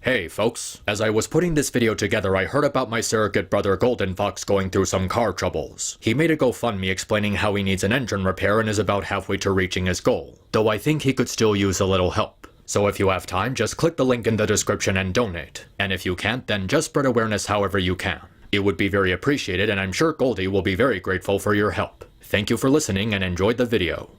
Hey folks, as I was putting this video together I heard about my surrogate brother Golden Fox going through some car troubles. He made a GoFundMe explaining how he needs an engine repair and is about halfway to reaching his goal, though I think he could still use a little help. So if you have time, just click the link in the description and donate. And if you can't, then just spread awareness however you can. It would be very appreciated and I'm sure Goldie will be very grateful for your help. Thank you for listening and enjoyed the video.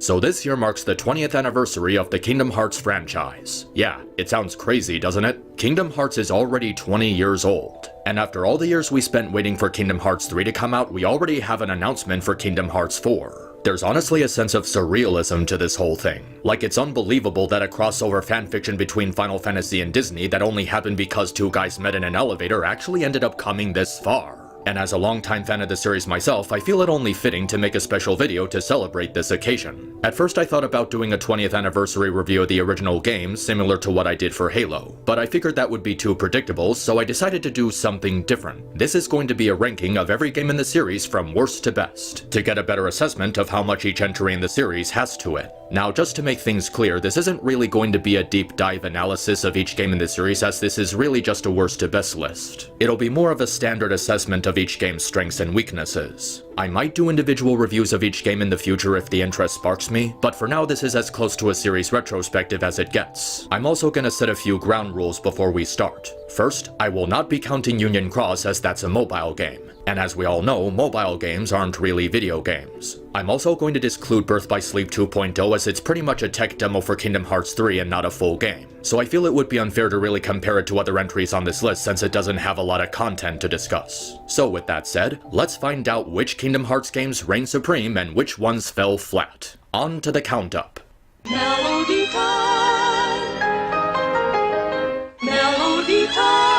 So this year marks the 20th anniversary of the Kingdom Hearts franchise. Yeah, it sounds crazy, doesn't it? Kingdom Hearts is already 20 years old. And after all the years we spent waiting for Kingdom Hearts 3 to come out, we already have an announcement for Kingdom Hearts 4. There's honestly a sense of surrealism to this whole thing. Like, it's unbelievable that a crossover fanfiction between Final Fantasy and Disney that only happened because two guys met in an elevator actually ended up coming this far. And as a longtime fan of the series myself, I feel it only fitting to make a special video to celebrate this occasion. At first I thought about doing a 20th anniversary review of the original game, similar to what I did for Halo, but I figured that would be too predictable, so I decided to do something different. This is going to be a ranking of every game in the series from worst to best, to get a better assessment of how much each entry in the series has to it. Now, just to make things clear, this isn't really going to be a deep dive analysis of each game in the series, as this is really just a worst to best list. It'll be more of a standard assessment of each game's strengths and weaknesses. I might do individual reviews of each game in the future if the interest sparks me, but for now this is as close to a series retrospective as it gets. I'm also gonna set a few ground rules before we start. First, I will not be counting Union Cross as that's a mobile game. And as we all know, mobile games aren't really video games. I'm also going to disclude Birth by Sleep 2.0 as it's pretty much a tech demo for Kingdom Hearts 3 and not a full game. So I feel it would be unfair to really compare it to other entries on this list since it doesn't have a lot of content to discuss. So with that said, let's find out which Kingdom Hearts games reigned supreme and which ones fell flat. On to the count up. Melody time! Melody time!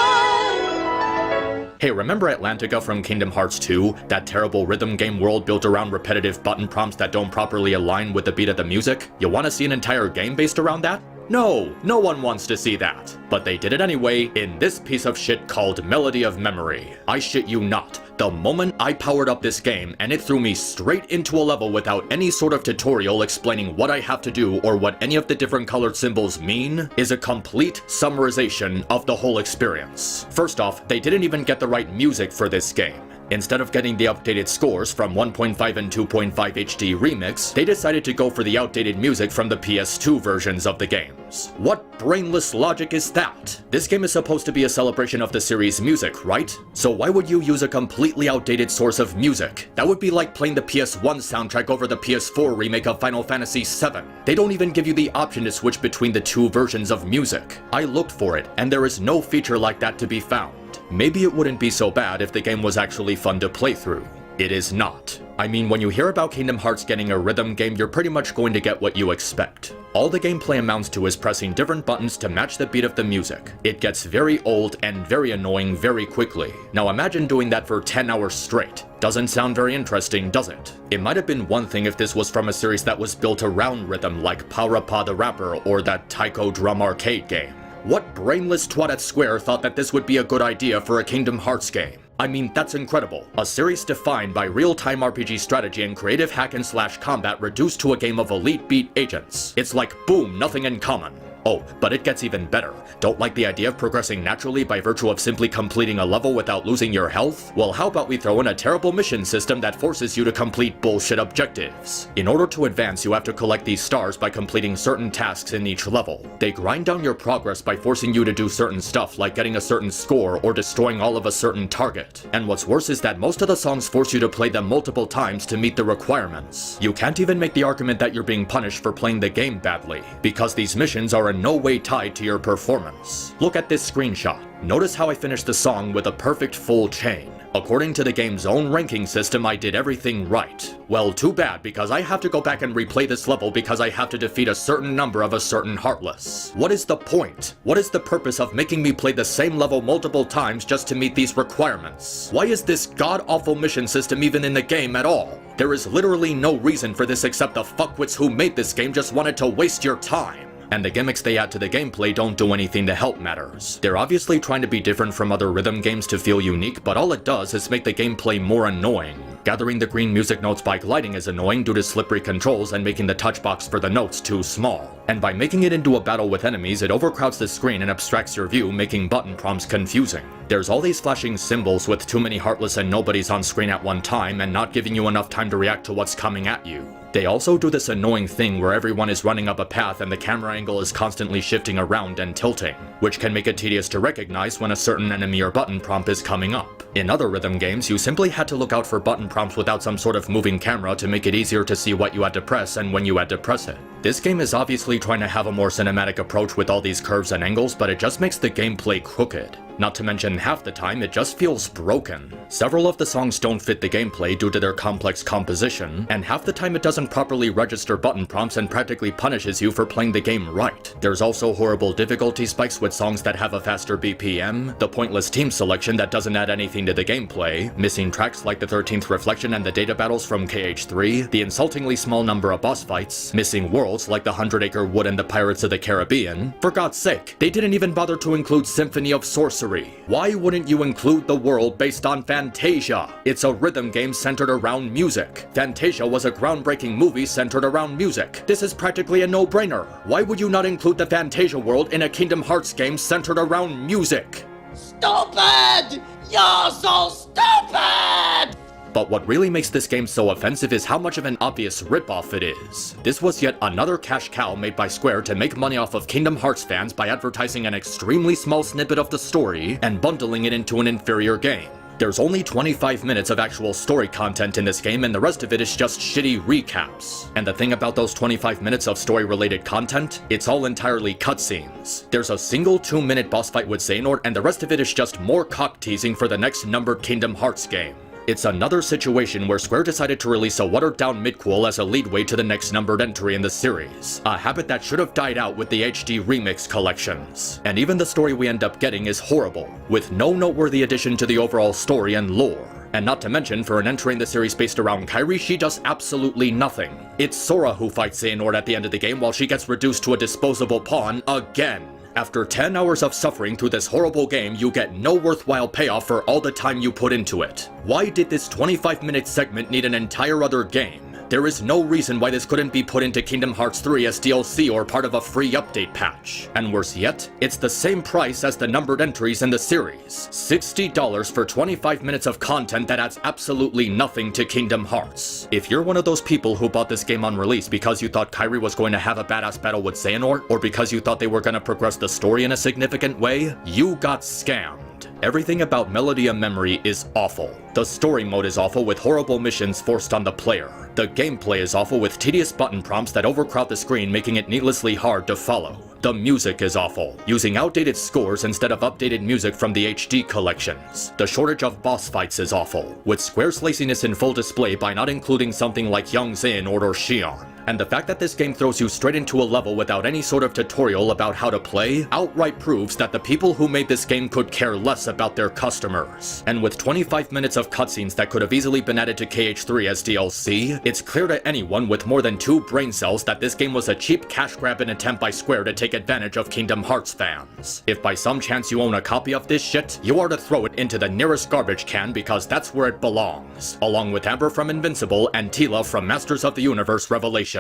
Hey, remember Atlantica from Kingdom Hearts 2? That terrible rhythm game world built around repetitive button prompts that don't properly align with the beat of the music? You wanna see an entire game based around that? No, no one wants to see that. But they did it anyway in this piece of shit called Melody of Memory. I shit you not. The moment I powered up this game and it threw me straight into a level without any sort of tutorial explaining what I have to do or what any of the different colored symbols mean is a complete summarization of the whole experience. First off, they didn't even get the right music for this game. Instead of getting the updated scores from 1.5 and 2.5 HD Remix, they decided to go for the outdated music from the PS2 versions of the games. What brainless logic is that? This game is supposed to be a celebration of the series' music, right? So why would you use a completely outdated source of music? That would be like playing the PS1 soundtrack over the PS4 remake of Final Fantasy VII. They don't even give you the option to switch between the two versions of music. I looked for it, and there is no feature like that to be found. Maybe it wouldn't be so bad if the game was actually fun to play through. It is not. I mean, when you hear about Kingdom Hearts getting a rhythm game, you're pretty much going to get what you expect. All the gameplay amounts to is pressing different buttons to match the beat of the music. It gets very old and very annoying very quickly. Now imagine doing that for 10 hours straight. Doesn't sound very interesting, does it? It might have been one thing if this was from a series that was built around rhythm like Powerappa the Rapper or that Taiko Drum arcade game. What brainless twat at Square thought that this would be a good idea for a Kingdom Hearts game? I mean, that's incredible. A series defined by real-time RPG strategy and creative hack-and-slash combat reduced to a game of elite beat agents. It's like, boom, nothing in common. Oh, but it gets even better. Don't like the idea of progressing naturally by virtue of simply completing a level without losing your health? Well, how about we throw in a terrible mission system that forces you to complete bullshit objectives? In order to advance, you have to collect these stars by completing certain tasks in each level. They grind down your progress by forcing you to do certain stuff like getting a certain score or destroying all of a certain target. And what's worse is that most of the songs force you to play them multiple times to meet the requirements. You can't even make the argument that you're being punished for playing the game badly, because these missions are in no way tied to your performance. Look at this screenshot. Notice how I finished the song with a perfect full chain. According to the game's own ranking system, I did everything right. Well, too bad, because I have to go back and replay this level because I have to defeat a certain number of a certain Heartless. What is the point? What is the purpose of making me play the same level multiple times just to meet these requirements? Why is this god-awful mission system even in the game at all? There is literally no reason for this except the fuckwits who made this game just wanted to waste your time. And the gimmicks they add to the gameplay don't do anything to help matters. They're obviously trying to be different from other rhythm games to feel unique, but all it does is make the gameplay more annoying. Gathering the green music notes by gliding is annoying due to slippery controls and making the touch box for the notes too small. And by making it into a battle with enemies, it overcrowds the screen and abstracts your view, making button prompts confusing. There's all these flashing symbols with too many Heartless and nobodies on screen at one time and not giving you enough time to react to what's coming at you. They also do this annoying thing where everyone is running up a path and the camera angle is constantly shifting around and tilting, which can make it tedious to recognize when a certain enemy or button prompt is coming up. In other rhythm games, you simply had to look out for button prompts without some sort of moving camera to make it easier to see what you had to press and when you had to press it. This game is obviously trying to have a more cinematic approach with all these curves and angles, but it just makes the gameplay crooked. Not to mention, half the time it just feels broken. Several of the songs don't fit the gameplay due to their complex composition, and half the time it doesn't properly register button prompts and practically punishes you for playing the game right. There's also horrible difficulty spikes with songs that have a faster BPM, the pointless team selection that doesn't add anything to the gameplay, missing tracks like the 13th Reflection and the data battles from KH3, the insultingly small number of boss fights, missing worlds like the 100-Acre Wood and the Pirates of the Caribbean. For God's sake, they didn't even bother to include Symphony of Sorcery. Why wouldn't you include the world based on Fantasia? It's a rhythm game centered around music. Fantasia was a groundbreaking movie centered around music. This is practically a no-brainer. Why would you not include the Fantasia world in a Kingdom Hearts game centered around music? Stupid! You're so stupid! But what really makes this game so offensive is how much of an obvious ripoff it is. This was yet another cash cow made by Square to make money off of Kingdom Hearts fans by advertising an extremely small snippet of the story and bundling it into an inferior game. There's only 25 minutes of actual story content in this game and the rest of it is just shitty recaps. And the thing about those 25 minutes of story-related content, it's all entirely cutscenes. There's a single 2-minute boss fight with Xehanort and the rest of it is just more cock-teasing for the next numbered Kingdom Hearts game. It's another situation where Square decided to release a watered-down midquel as a leadway to the next numbered entry in the series, a habit that should have died out with the HD Remix collections. And even the story we end up getting is horrible, with no noteworthy addition to the overall story and lore. And not to mention, for an entry in the series based around Kairi, she does absolutely nothing. It's Sora who fights Xehanort at the end of the game while she gets reduced to a disposable pawn again. After 10 hours of suffering through this horrible game, you get no worthwhile payoff for all the time you put into it. Why did this 25-minute segment need an entire other game? There is no reason why this couldn't be put into Kingdom Hearts 3 as DLC or part of a free update patch. And worse yet, it's the same price as the numbered entries in the series. $60 for 25 minutes of content that adds absolutely nothing to Kingdom Hearts. If you're one of those people who bought this game on release because you thought Kairi was going to have a badass battle with Xehanort, or because you thought they were going to progress the story in a significant way, you got scammed. Everything about Melody of Memory is awful. The story mode is awful with horrible missions forced on the player. The gameplay is awful with tedious button prompts that overcrowd the screen, making it needlessly hard to follow. The music is awful, using outdated scores instead of updated music from the HD collections. The shortage of boss fights is awful, with Square's laziness in full display by not including something like Young Xehanort or Xion. And the fact that this game throws you straight into a level without any sort of tutorial about how to play outright proves that the people who made this game could care less about their customers. And with 25 minutes of cutscenes that could have easily been added to KH3 as DLC, it's clear to anyone with more than 2 brain cells that this game was a cheap cash grab and attempt by Square to take advantage of Kingdom Hearts fans. If by some chance you own a copy of this shit, you are to throw it into the nearest garbage can because that's where it belongs, along with Amber from Invincible and Tila from Masters of the Universe Revelation.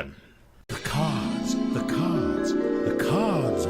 The cards, the cards, the cards,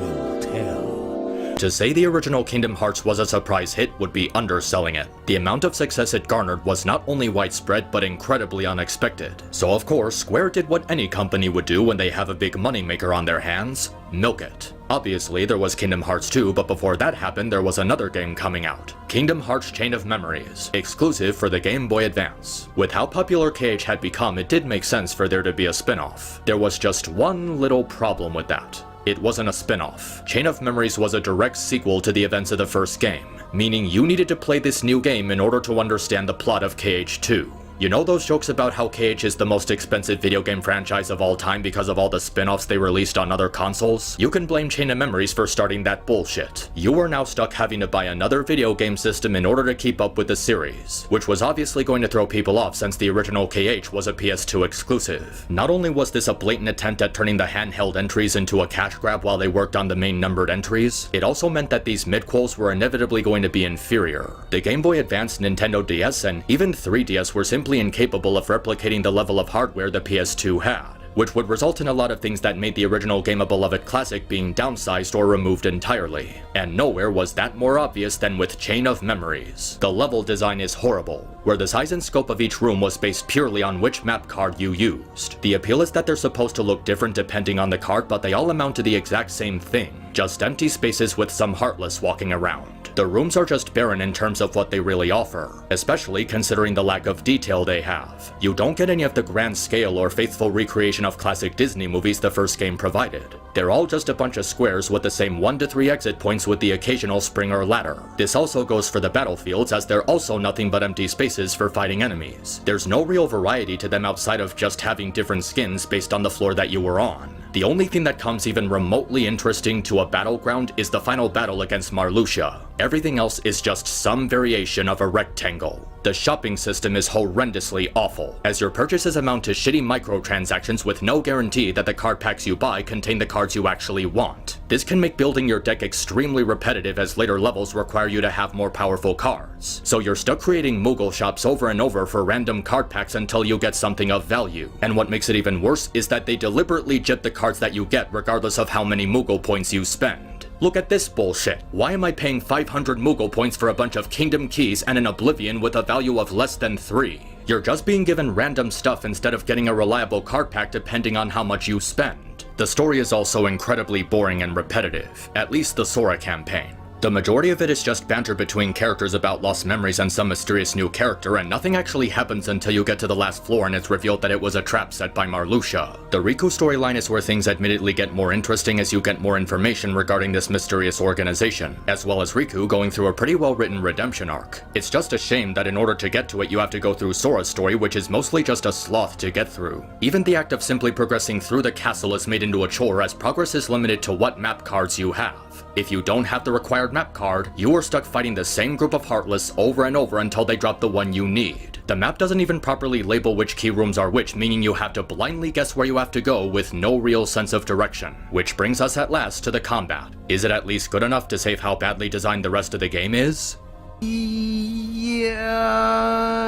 To say the original Kingdom Hearts was a surprise hit would be underselling it. The amount of success it garnered was not only widespread but incredibly unexpected. So of course, Square did what any company would do when they have a big moneymaker on their hands: milk it. Obviously, there was Kingdom Hearts 2, but before that happened, there was another game coming out: Kingdom Hearts Chain of Memories, exclusive for the Game Boy Advance. With how popular KH had become, it did make sense for there to be a spin-off. There was just one little problem with that. It wasn't a spin-off. Chain of Memories was a direct sequel to the events of the first game, meaning you needed to play this new game in order to understand the plot of KH2. You know those jokes about how KH is the most expensive video game franchise of all time because of all the spin-offs they released on other consoles? You can blame Chain of Memories for starting that bullshit. You are now stuck having to buy another video game system in order to keep up with the series, which was obviously going to throw people off since the original KH was a PS2 exclusive. Not only was this a blatant attempt at turning the handheld entries into a cash grab while they worked on the main numbered entries, it also meant that these midquels were inevitably going to be inferior. The Game Boy Advance, Nintendo DS, and even 3DS were simply incapable of replicating the level of hardware the PS2 had, which would result in a lot of things that made the original game a beloved classic being downsized or removed entirely. And nowhere was that more obvious than with Chain of Memories. The level design is horrible, where the size and scope of each room was based purely on which map card you used. The appeal is that they're supposed to look different depending on the card, but they all amount to the exact same thing: just empty spaces with some Heartless walking around. The rooms are just barren in terms of what they really offer, especially considering the lack of detail they have. You don't get any of the grand scale or faithful recreation of classic Disney movies the first game provided. They're all just a bunch of squares with the same 1 to 3 exit points with the occasional spring or ladder. This also goes for the battlefields, as they're also nothing but empty spaces for fighting enemies. There's no real variety to them outside of just having different skins based on the floor that you were on. The only thing that comes even remotely interesting to a battleground is the final battle against Marluxia. Everything else is just some variation of a rectangle. The shopping system is horrendously awful, as your purchases amount to shitty microtransactions with no guarantee that the card packs you buy contain the cards you actually want. This can make building your deck extremely repetitive, as later levels require you to have more powerful cards. So you're stuck creating Moogle shops over and over for random card packs until you get something of value. And what makes it even worse is that they deliberately jit the cards that you get regardless of how many Moogle points you spend. Look at this bullshit. Why am I paying 500 Moogle points for a bunch of Kingdom Keys and an Oblivion with a value of less than 3? You're just being given random stuff instead of getting a reliable card pack depending on how much you spend. The story is also incredibly boring and repetitive, at least the Sora campaign. The majority of it is just banter between characters about lost memories and some mysterious new character, and nothing actually happens until you get to the last floor and it's revealed that it was a trap set by Marluxia. The Riku storyline is where things admittedly get more interesting as you get more information regarding this mysterious organization, as well as Riku going through a pretty well written redemption arc. It's just a shame that in order to get to it you have to go through Sora's story, which is mostly just a sloth to get through. Even the act of simply progressing through the castle is made into a chore, as progress is limited to what map cards you have. If you don't have the required map card, you are stuck fighting the same group of Heartless over and over until they drop the one you need. The map doesn't even properly label which key rooms are which, meaning you have to blindly guess where you have to go with no real sense of direction. Which brings us at last to the combat. Is it at least good enough to save how badly designed the rest of the game is? Yeah,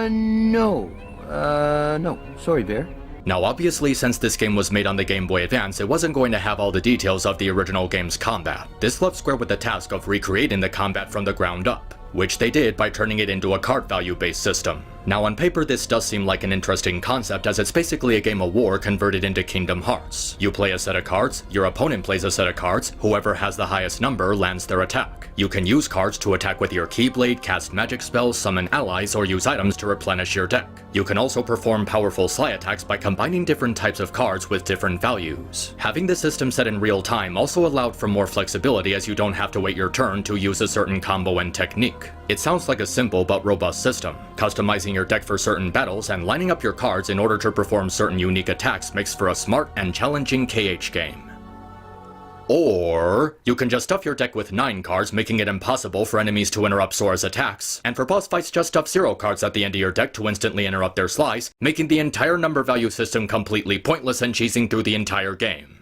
no. No. Sorry, Bear. Now obviously, since this game was made on the Game Boy Advance, it wasn't going to have all the details of the original game's combat. This left Square with the task of recreating the combat from the ground up, which they did by turning it into a card value based system. Now on paper this does seem like an interesting concept, as it's basically a game of war converted into Kingdom Hearts. You play a set of cards, your opponent plays a set of cards, whoever has the highest number lands their attack. You can use cards to attack with your Keyblade, cast magic spells, summon allies, or use items to replenish your deck. You can also perform powerful sly attacks by combining different types of cards with different values. Having the system set in real time also allowed for more flexibility, as you don't have to wait your turn to use a certain combo and technique. It sounds like a simple but robust system. Customizing your deck for certain battles and lining up your cards in order to perform certain unique attacks makes for a smart and challenging KH game. Or you can just stuff your deck with 9 cards, making it impossible for enemies to interrupt Sora's attacks, and for boss fights just stuff 0 cards at the end of your deck to instantly interrupt their slice, making the entire number value system completely pointless and cheesing through the entire game.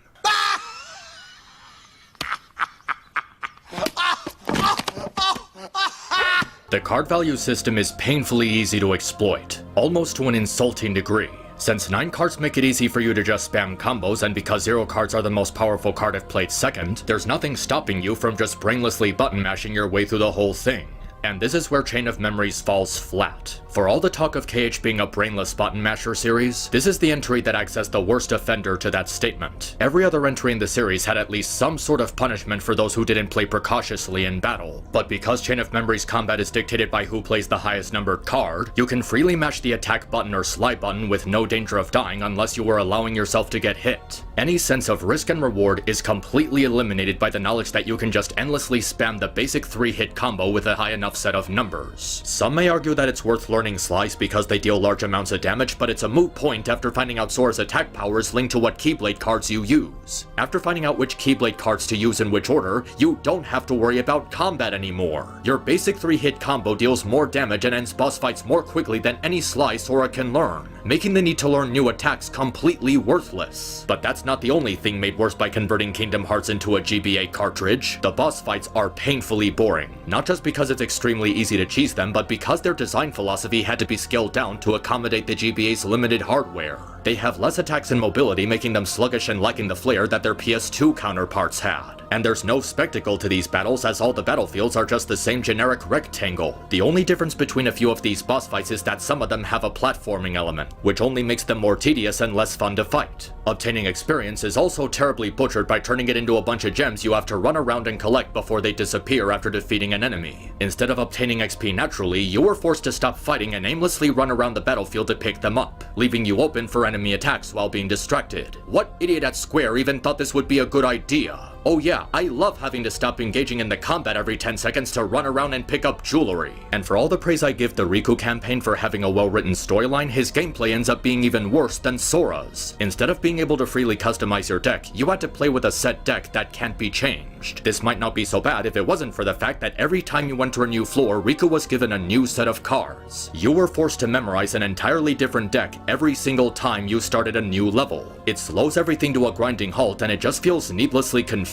The card value system is painfully easy to exploit, almost to an insulting degree. Since 9 cards make it easy for you to just spam combos, and because 0 cards are the most powerful card if played second, there's nothing stopping you from just brainlessly button mashing your way through the whole thing. And this is where Chain of Memories falls flat. For all the talk of KH being a brainless button masher series, this is the entry that acts as the worst offender to that statement. Every other entry in the series had at least some sort of punishment for those who didn't play precautiously in battle. But because Chain of Memories combat is dictated by who plays the highest numbered card, you can freely mash the attack button or slide button with no danger of dying unless you are allowing yourself to get hit. Any sense of risk and reward is completely eliminated by the knowledge that you can just endlessly spam the basic 3-hit combo with a high enough set of numbers. Some may argue that it's worth learning Slice because they deal large amounts of damage, but it's a moot point after finding out Sora's attack power is linked to what Keyblade cards you use. After finding out which Keyblade cards to use in which order, you don't have to worry about combat anymore. Your basic 3-hit combo deals more damage and ends boss fights more quickly than any Slice Sora can learn, making the need to learn new attacks completely worthless. But that's not the only thing made worse by converting Kingdom Hearts into a GBA cartridge. The boss fights are painfully boring, not just because it's extremely easy to cheese them, but because their design philosophy had to be scaled down to accommodate the GBA's limited hardware. They have less attacks and mobility, making them sluggish and lacking the flair that their PS2 counterparts had. And there's no spectacle to these battles, as all the battlefields are just the same generic rectangle. The only difference between a few of these boss fights is that some of them have a platforming element, which only makes them more tedious and less fun to fight. Obtaining experience is also terribly butchered by turning it into a bunch of gems you have to run around and collect before they disappear after defeating an enemy. Instead of obtaining XP naturally, you are forced to stop fighting and aimlessly run around the battlefield to pick them up, leaving you open for enemy attacks while being distracted. What idiot at Square even thought this would be a good idea? Oh yeah, I love having to stop engaging in the combat every 10 seconds to run around and pick up jewelry. And for all the praise I give the Riku campaign for having a well-written storyline, his gameplay ends up being even worse than Sora's. Instead of being able to freely customize your deck, you had to play with a set deck that can't be changed. This might not be so bad if it wasn't for the fact that every time you enter a new floor, Riku was given a new set of cards. You were forced to memorize an entirely different deck every single time you started a new level. It slows everything to a grinding halt, and it just feels needlessly confusing.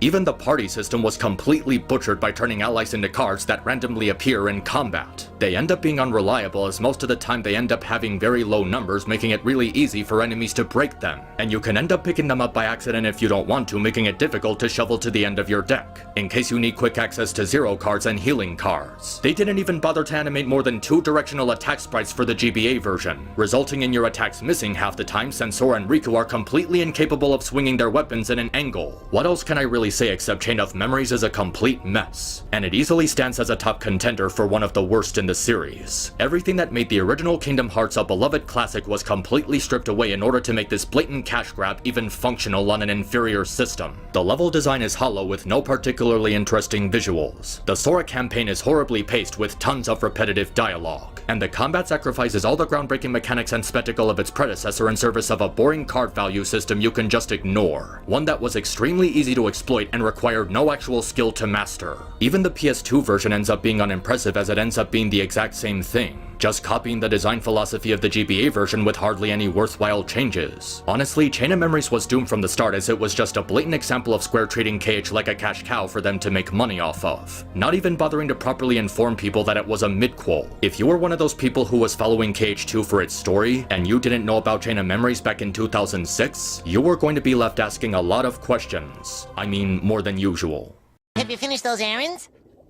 Even the party system was completely butchered by turning allies into cards that randomly appear in combat. They end up being unreliable, as most of the time they end up having very low numbers, making it really easy for enemies to break them. And you can end up picking them up by accident if you don't want to, making it difficult to shovel to the end of your deck, in case you need quick access to 0 cards and healing cards. They didn't even bother to animate more than 2 directional attack sprites for the GBA version, resulting in your attacks missing half the time since Sora and Riku are completely incapable of swinging their weapons in an angle. What else can I really say except Chain of Memories is a complete mess, and it easily stands as a top contender for one of the worst in the series. Everything that made the original Kingdom Hearts a beloved classic was completely stripped away in order to make this blatant cash grab even functional on an inferior system. The level design is hollow with no particularly interesting visuals. The Sora campaign is horribly paced with tons of repetitive dialogue, and the combat sacrifices all the groundbreaking mechanics and spectacle of its predecessor in service of a boring card value system you can just ignore, one that was extremely easy to exploit and required no actual skill to master. Even the PS2 version ends up being unimpressive, as it ends up being the exact same thing, just copying the design philosophy of the GBA version with hardly any worthwhile changes. Honestly, Chain of Memories was doomed from the start, as it was just a blatant example of Square treating KH like a cash cow for them to make money off of, not even bothering to properly inform people that it was a midquel. If you were one of those people who was following KH2 for its story, and you didn't know about Chain of Memories back in 2006, you were going to be left asking a lot of questions. I mean, more than usual. Have you finished those errands?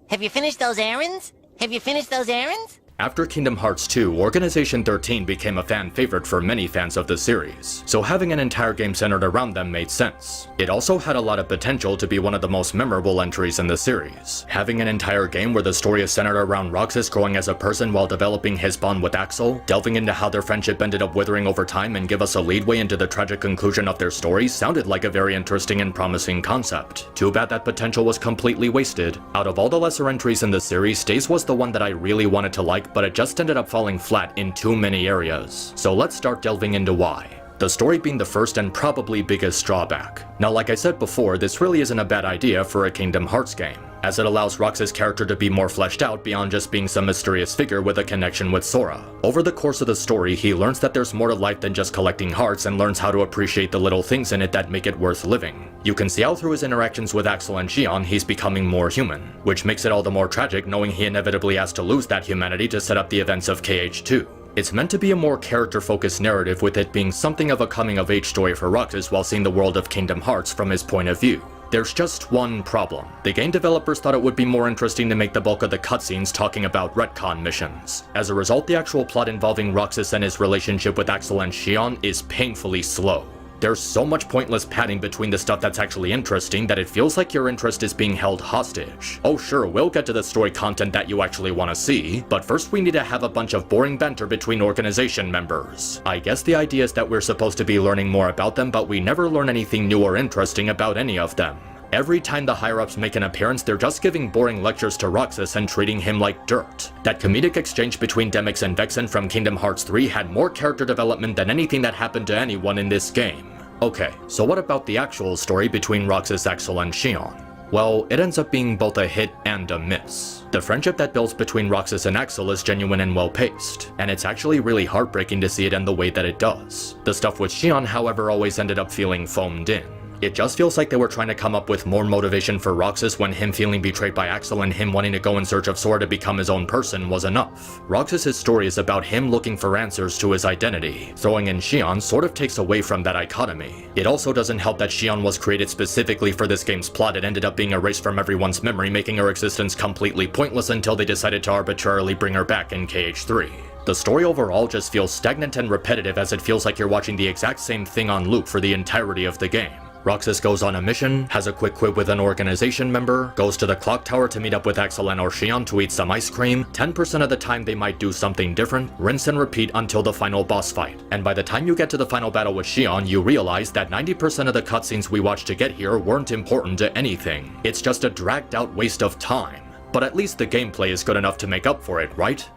Have you finished those errands? Have you finished those errands? After Kingdom Hearts 2, Organization 13 became a fan favorite for many fans of the series, so having an entire game centered around them made sense. It also had a lot of potential to be one of the most memorable entries in the series. Having an entire game where the story is centered around Roxas growing as a person while developing his bond with Axel, delving into how their friendship ended up withering over time and give us a leadway into the tragic conclusion of their story sounded like a very interesting and promising concept. Too bad that potential was completely wasted. Out of all the lesser entries in the series, Days was the one that I really wanted to like, but it just ended up falling flat in too many areas. So let's start delving into why. The story being the first and probably biggest drawback. Now, like I said before, this really isn't a bad idea for a Kingdom Hearts game, as it allows Roxas' character to be more fleshed out beyond just being some mysterious figure with a connection with Sora. Over the course of the story, he learns that there's more to life than just collecting hearts and learns how to appreciate the little things in it that make it worth living. You can see how through his interactions with Axel and Xion, he's becoming more human, which makes it all the more tragic knowing he inevitably has to lose that humanity to set up the events of KH2. It's meant to be a more character-focused narrative, with it being something of a coming-of-age story for Roxas while seeing the world of Kingdom Hearts from his point of view. There's just one problem. The game developers thought it would be more interesting to make the bulk of the cutscenes talking about retcon missions. As a result, the actual plot involving Roxas and his relationship with Axel and Xion is painfully slow. There's so much pointless padding between the stuff that's actually interesting that it feels like your interest is being held hostage. Oh sure, we'll get to the story content that you actually want to see, but first we need to have a bunch of boring banter between organization members. I guess the idea is that we're supposed to be learning more about them, but we never learn anything new or interesting about any of them. Every time the higher-ups make an appearance, they're just giving boring lectures to Roxas and treating him like dirt. That comedic exchange between Demyx and Vexen from Kingdom Hearts 3 had more character development than anything that happened to anyone in this game. Okay, so what about the actual story between Roxas, Axel, and Xion? Well, it ends up being both a hit and a miss. The friendship that builds between Roxas and Axel is genuine and well-paced, and it's actually really heartbreaking to see it end the way that it does. The stuff with Xion, however, always ended up feeling foamed in. It just feels like they were trying to come up with more motivation for Roxas when him feeling betrayed by Axel and him wanting to go in search of Sora to become his own person was enough. Roxas' story is about him looking for answers to his identity. Throwing in Xion sort of takes away from that dichotomy. It also doesn't help that Xion was created specifically for this game's plot. It ended up being erased from everyone's memory, making her existence completely pointless until they decided to arbitrarily bring her back in KH3. The story overall just feels stagnant and repetitive, as it feels like you're watching the exact same thing on loop for the entirety of the game. Roxas goes on a mission, has a quick quip with an organization member, goes to the clock tower to meet up with Axel and Xion to eat some ice cream. 10% of the time they might do something different, rinse and repeat until the final boss fight. And by the time you get to the final battle with Xion, you realize that 90% of the cutscenes we watched to get here weren't important to anything. It's just a dragged out waste of time. But at least the gameplay is good enough to make up for it, right?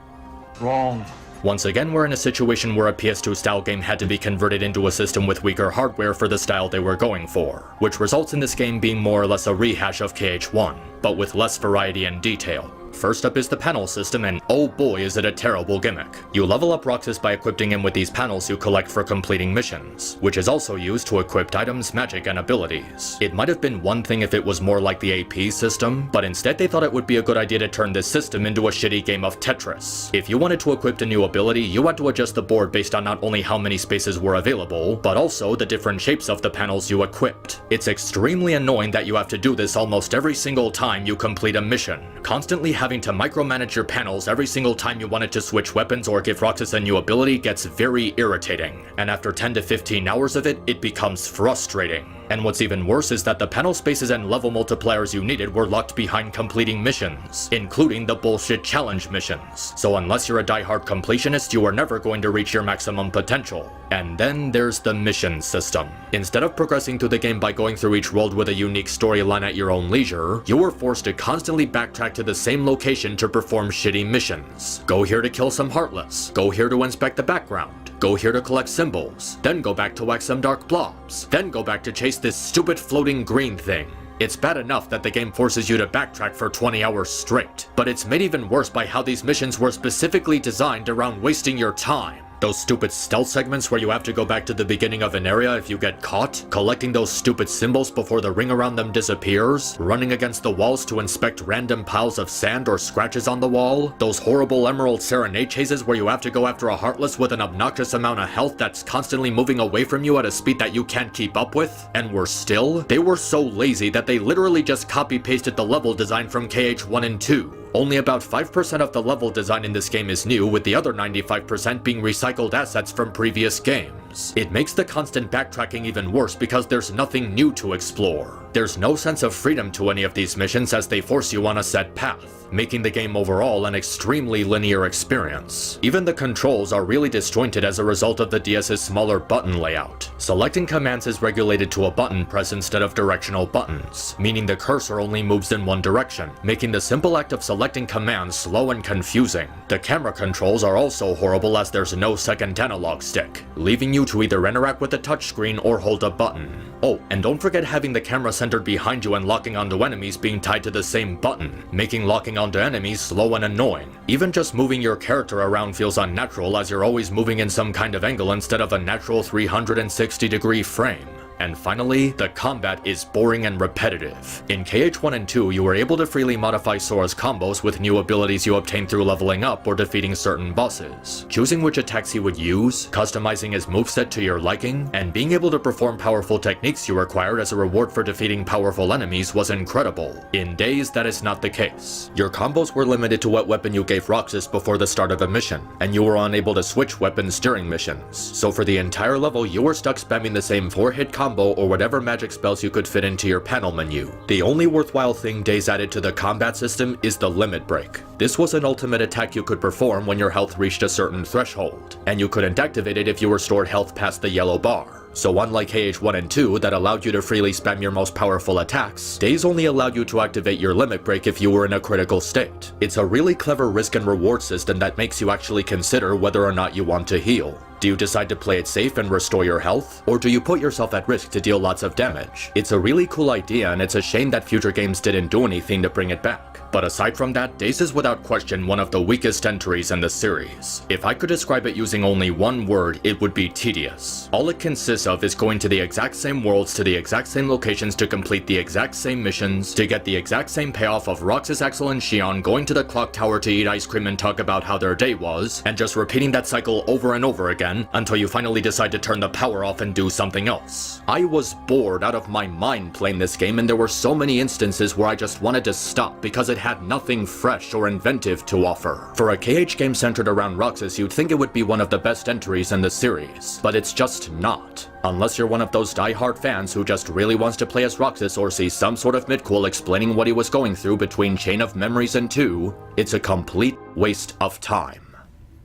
Wrong. Once again, we're in a situation where a PS2 style game had to be converted into a system with weaker hardware for the style they were going for, which results in this game being more or less a rehash of KH1, but with less variety and detail. First up is the panel system, and oh boy is it a terrible gimmick. You level up Roxas by equipping him with these panels you collect for completing missions, which is also used to equip items, magic, and abilities. It might have been one thing if it was more like the AP system, but instead they thought it would be a good idea to turn this system into a shitty game of Tetris. If you wanted to equip a new ability, you had to adjust the board based on not only how many spaces were available, but also the different shapes of the panels you equipped. It's extremely annoying that you have to do this almost every single time you complete a mission, constantly having to micromanage your panels every single time you wanted to switch weapons or give Roxas a new ability gets very irritating, and after 10 to 15 hours of it, it becomes frustrating. And what's even worse is that the panel spaces and level multipliers you needed were locked behind completing missions, including the bullshit challenge missions. So unless you're a diehard completionist, you are never going to reach your maximum potential. And then there's the mission system. Instead of progressing through the game by going through each world with a unique storyline at your own leisure, you were forced to constantly backtrack to the same location to perform shitty missions. Go here to kill some Heartless. Go here to inspect the background. Go here to collect symbols, then go back to wax some dark blobs, then go back to chase this stupid floating green thing. It's bad enough that the game forces you to backtrack for 20 hours straight, but it's made even worse by how these missions were specifically designed around wasting your time. Those stupid stealth segments where you have to go back to the beginning of an area if you get caught, collecting those stupid symbols before the ring around them disappears, running against the walls to inspect random piles of sand or scratches on the wall, those horrible Emerald Serenade chases where you have to go after a Heartless with an obnoxious amount of health that's constantly moving away from you at a speed that you can't keep up with, and worse still, they were so lazy that they literally just copy-pasted the level design from KH1 and 2. Only about 5% of the level design in this game is new, with the other 95% being recycled assets from previous games. It makes the constant backtracking even worse because there's nothing new to explore. There's no sense of freedom to any of these missions as they force you on a set path, making the game overall an extremely linear experience. Even the controls are really disjointed as a result of the DS's smaller button layout. Selecting commands is regulated to a button press instead of directional buttons, meaning the cursor only moves in one direction, making the simple act of selecting commands slow and confusing. The camera controls are also horrible as there's no second analog stick, leaving you to either interact with the touchscreen or hold a button. Oh, and don't forget having the camera centered behind you and locking onto enemies being tied to the same button, making locking onto enemies slow and annoying. Even just moving your character around feels unnatural as you're always moving in some kind of angle instead of a natural 360-degree frame. And finally, the combat is boring and repetitive. In KH1 and 2, you were able to freely modify Sora's combos with new abilities you obtained through leveling up or defeating certain bosses. Choosing which attacks he would use, customizing his moveset to your liking, and being able to perform powerful techniques you required as a reward for defeating powerful enemies was incredible. In Days, that is not the case. Your combos were limited to what weapon you gave Roxas before the start of a mission, and you were unable to switch weapons during missions. So for the entire level, you were stuck spamming the same 4-hit combo or whatever magic spells you could fit into your panel menu. The only worthwhile thing Days added to the combat system is the limit break. This was an ultimate attack you could perform when your health reached a certain threshold, and you couldn't activate it if you restored health past the yellow bar. So unlike KH1 and 2 that allowed you to freely spam your most powerful attacks, Days only allowed you to activate your limit break if you were in a critical state. It's a really clever risk and reward system that makes you actually consider whether or not you want to heal. Do you decide to play it safe and restore your health? Or do you put yourself at risk to deal lots of damage? It's a really cool idea, and it's a shame that future games didn't do anything to bring it back. But aside from that, Days is without question one of the weakest entries in the series. If I could describe it using only one word, it would be tedious. All it consists of is going to the exact same worlds to the exact same locations to complete the exact same missions, to get the exact same payoff of Roxas, Axel, and Xion going to the clock tower to eat ice cream and talk about how their day was, and just repeating that cycle over and over again until you finally decide to turn the power off and do something else. I was bored out of my mind playing this game, and there were so many instances where I just wanted to stop because it had nothing fresh or inventive to offer. For a KH game centered around Roxas, you'd think it would be one of the best entries in the series, but it's just not. Unless you're one of those die-hard fans who just really wants to play as Roxas or see some sort of midquel explaining what he was going through between Chain of Memories and 2, it's a complete waste of time.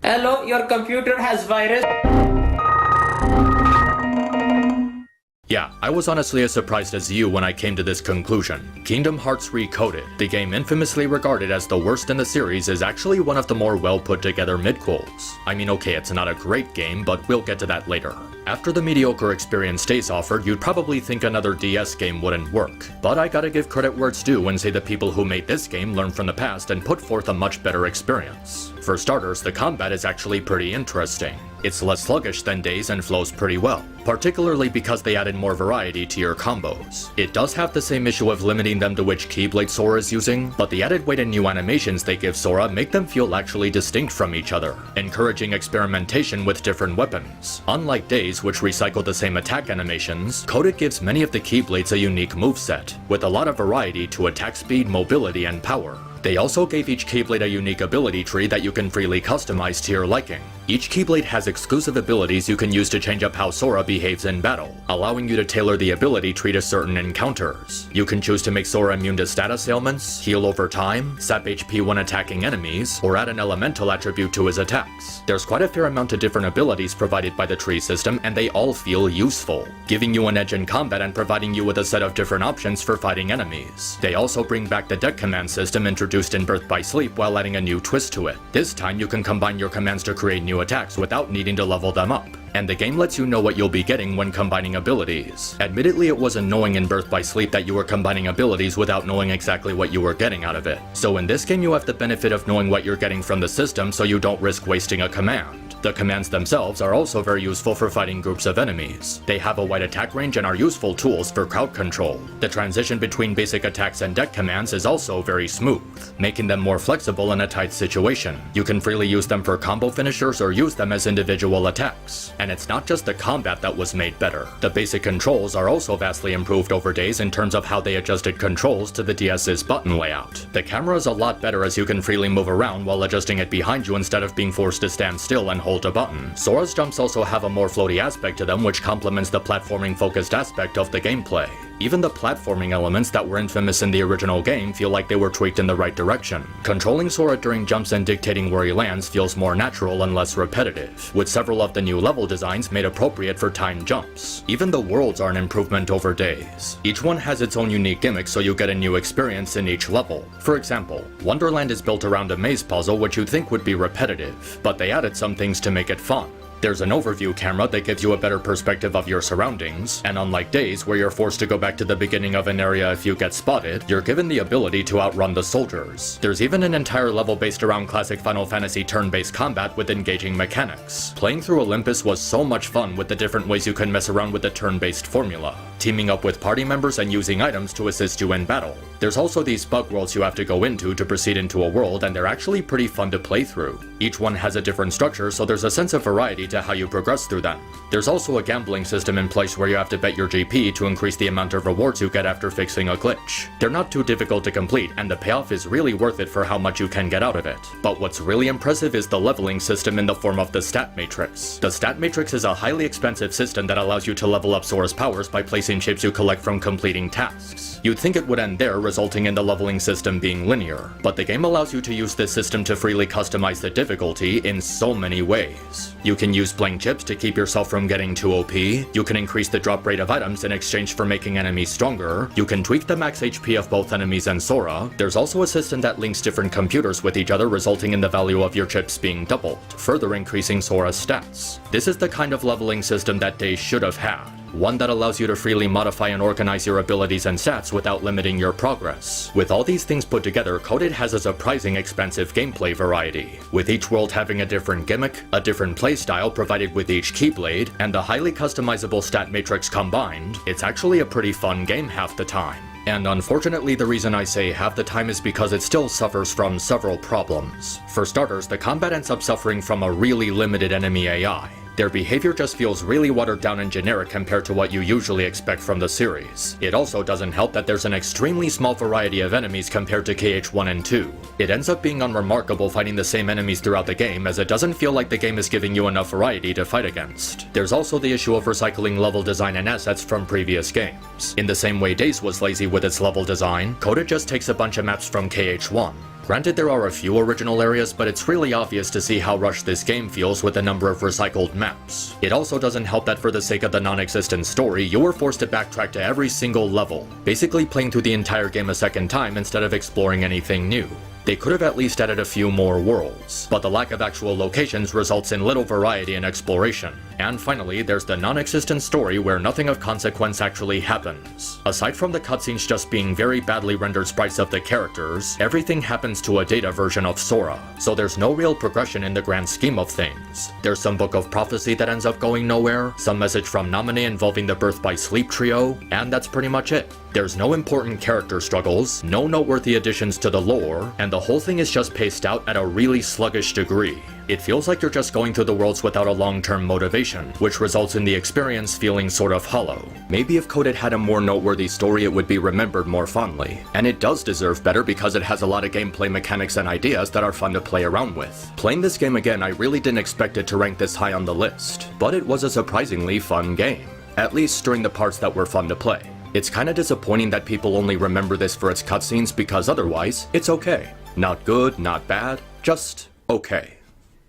Hello, your computer has virus. Yeah, I was honestly as surprised as you when I came to this conclusion. Kingdom Hearts Recoded, the game infamously regarded as the worst in the series, is actually one of the more well put together midquels. I mean, okay, it's not a great game, but we'll get to that later. After the mediocre experience Days offered, you'd probably think another DS game wouldn't work. But I gotta give credit where it's due and say the people who made this game learned from the past and put forth a much better experience. For starters, the combat is actually pretty interesting. It's less sluggish than Days and flows pretty well, particularly because they added more variety to your combos. It does have the same issue of limiting them to which Keyblade Sora is using, but the added weight and new animations they give Sora make them feel actually distinct from each other, encouraging experimentation with different weapons. Unlike Days, which recycle the same attack animations, Coded gives many of the Keyblades a unique moveset, with a lot of variety to attack speed, mobility, and power. They also gave each Keyblade a unique ability tree that you can freely customize to your liking. Each Keyblade has exclusive abilities you can use to change up how Sora behaves in battle, allowing you to tailor the ability tree to certain encounters. You can choose to make Sora immune to status ailments, heal over time, sap HP when attacking enemies, or add an elemental attribute to his attacks. There's quite a fair amount of different abilities provided by the tree system, and they all feel useful, giving you an edge in combat and providing you with a set of different options for fighting enemies. They also bring back the deck command system introduced in Birth by Sleep while adding a new twist to it. This time you can combine your commands to create new attacks without needing to level them up. And the game lets you know what you'll be getting when combining abilities. Admittedly, it was annoying in Birth by Sleep that you were combining abilities without knowing exactly what you were getting out of it. So in this game you have the benefit of knowing what you're getting from the system so you don't risk wasting a command. The commands themselves are also very useful for fighting groups of enemies. They have a wide attack range and are useful tools for crowd control. The transition between basic attacks and deck commands is also very smooth, making them more flexible in a tight situation. You can freely use them for combo finishers or use them as individual attacks. And it's not just the combat that was made better. The basic controls are also vastly improved over Days in terms of how they adjusted controls to the DS's button layout. The camera is a lot better as you can freely move around while adjusting it behind you instead of being forced to stand still and hold a button. Sora's jumps also have a more floaty aspect to them, which complements the platforming focused aspect of the gameplay. Even the platforming elements that were infamous in the original game feel like they were tweaked in the right direction. Controlling Sora during jumps and dictating where he lands feels more natural and less repetitive, with several of the new level designs made appropriate for timed jumps. Even the worlds are an improvement over Days. Each one has its own unique gimmick, so you get a new experience in each level. For example, Wonderland is built around a maze puzzle which you'd think would be repetitive, but they added some things to make it fun. There's an overview camera that gives you a better perspective of your surroundings, and unlike days where you're forced to go back to the beginning of an area if you get spotted, you're given the ability to outrun the soldiers. There's even an entire level based around classic Final Fantasy turn-based combat with engaging mechanics. Playing through Olympus was so much fun with the different ways you can mess around with the turn-based formula, teaming up with party members and using items to assist you in battle. There's also these bug worlds you have to go into to proceed into a world, and they're actually pretty fun to play through. Each one has a different structure, so there's a sense of variety to how you progress through them. There's also a gambling system in place where you have to bet your GP to increase the amount of rewards you get after fixing a glitch. They're not too difficult to complete, and the payoff is really worth it for how much you can get out of it. But what's really impressive is the leveling system in the form of the stat matrix. The stat matrix is a highly expensive system that allows you to level up Sora's powers by placing chips you collect from completing tasks. You'd think it would end there, resulting in the leveling system being linear, but the game allows you to use this system to freely customize the difficulty in so many ways. You can use blank chips to keep yourself from getting too OP, you can increase the drop rate of items in exchange for making enemies stronger, you can tweak the max HP of both enemies and Sora. There's also a system that links different computers with each other, resulting in the value of your chips being doubled, further increasing Sora's stats. This is the kind of leveling system that Days should have had. One that allows you to freely modify and organize your abilities and stats without limiting your progress. With all these things put together, Coded has a surprising expansive gameplay variety, with each world having a different gimmick, a different playstyle provided with each Keyblade, and the highly customizable stat matrix combined. It's actually a pretty fun game half the time. And unfortunately, the reason I say half the time is because it still suffers from several problems. For starters, the combat ends up suffering from a really limited enemy AI. Their behavior just feels really watered down and generic compared to what you usually expect from the series. It also doesn't help that there's an extremely small variety of enemies compared to KH1 and 2. It ends up being unremarkable fighting the same enemies throughout the game, as it doesn't feel like the game is giving you enough variety to fight against. There's also the issue of recycling level design and assets from previous games. In the same way Days was lazy with its level design, Coded just takes a bunch of maps from KH1. Granted, there are a few original areas, but it's really obvious to see how rushed this game feels with the number of recycled maps. It also doesn't help that for the sake of the non-existent story, you were forced to backtrack to every single level, basically playing through the entire game a second time instead of exploring anything new. They could have at least added a few more worlds, but the lack of actual locations results in little variety in exploration. And finally, there's the non-existent story where nothing of consequence actually happens. Aside from the cutscenes just being very badly rendered sprites of the characters, everything happens to a data version of Sora, so there's no real progression in the grand scheme of things. There's some book of prophecy that ends up going nowhere, some message from Namine involving the Birth by Sleep trio, and that's pretty much it. There's no important character struggles, no noteworthy additions to the lore, and the whole thing is just paced out at a really sluggish degree. It feels like you're just going through the worlds without a long-term motivation, which results in the experience feeling sort of hollow. Maybe if Coded had a more noteworthy story, it would be remembered more fondly. And it does deserve better because it has a lot of gameplay mechanics and ideas that are fun to play around with. Playing this game again, I really didn't expect it to rank this high on the list, but it was a surprisingly fun game. At least during the parts that were fun to play. It's kinda disappointing that people only remember this for its cutscenes because otherwise, it's okay. Not good, not bad, just okay.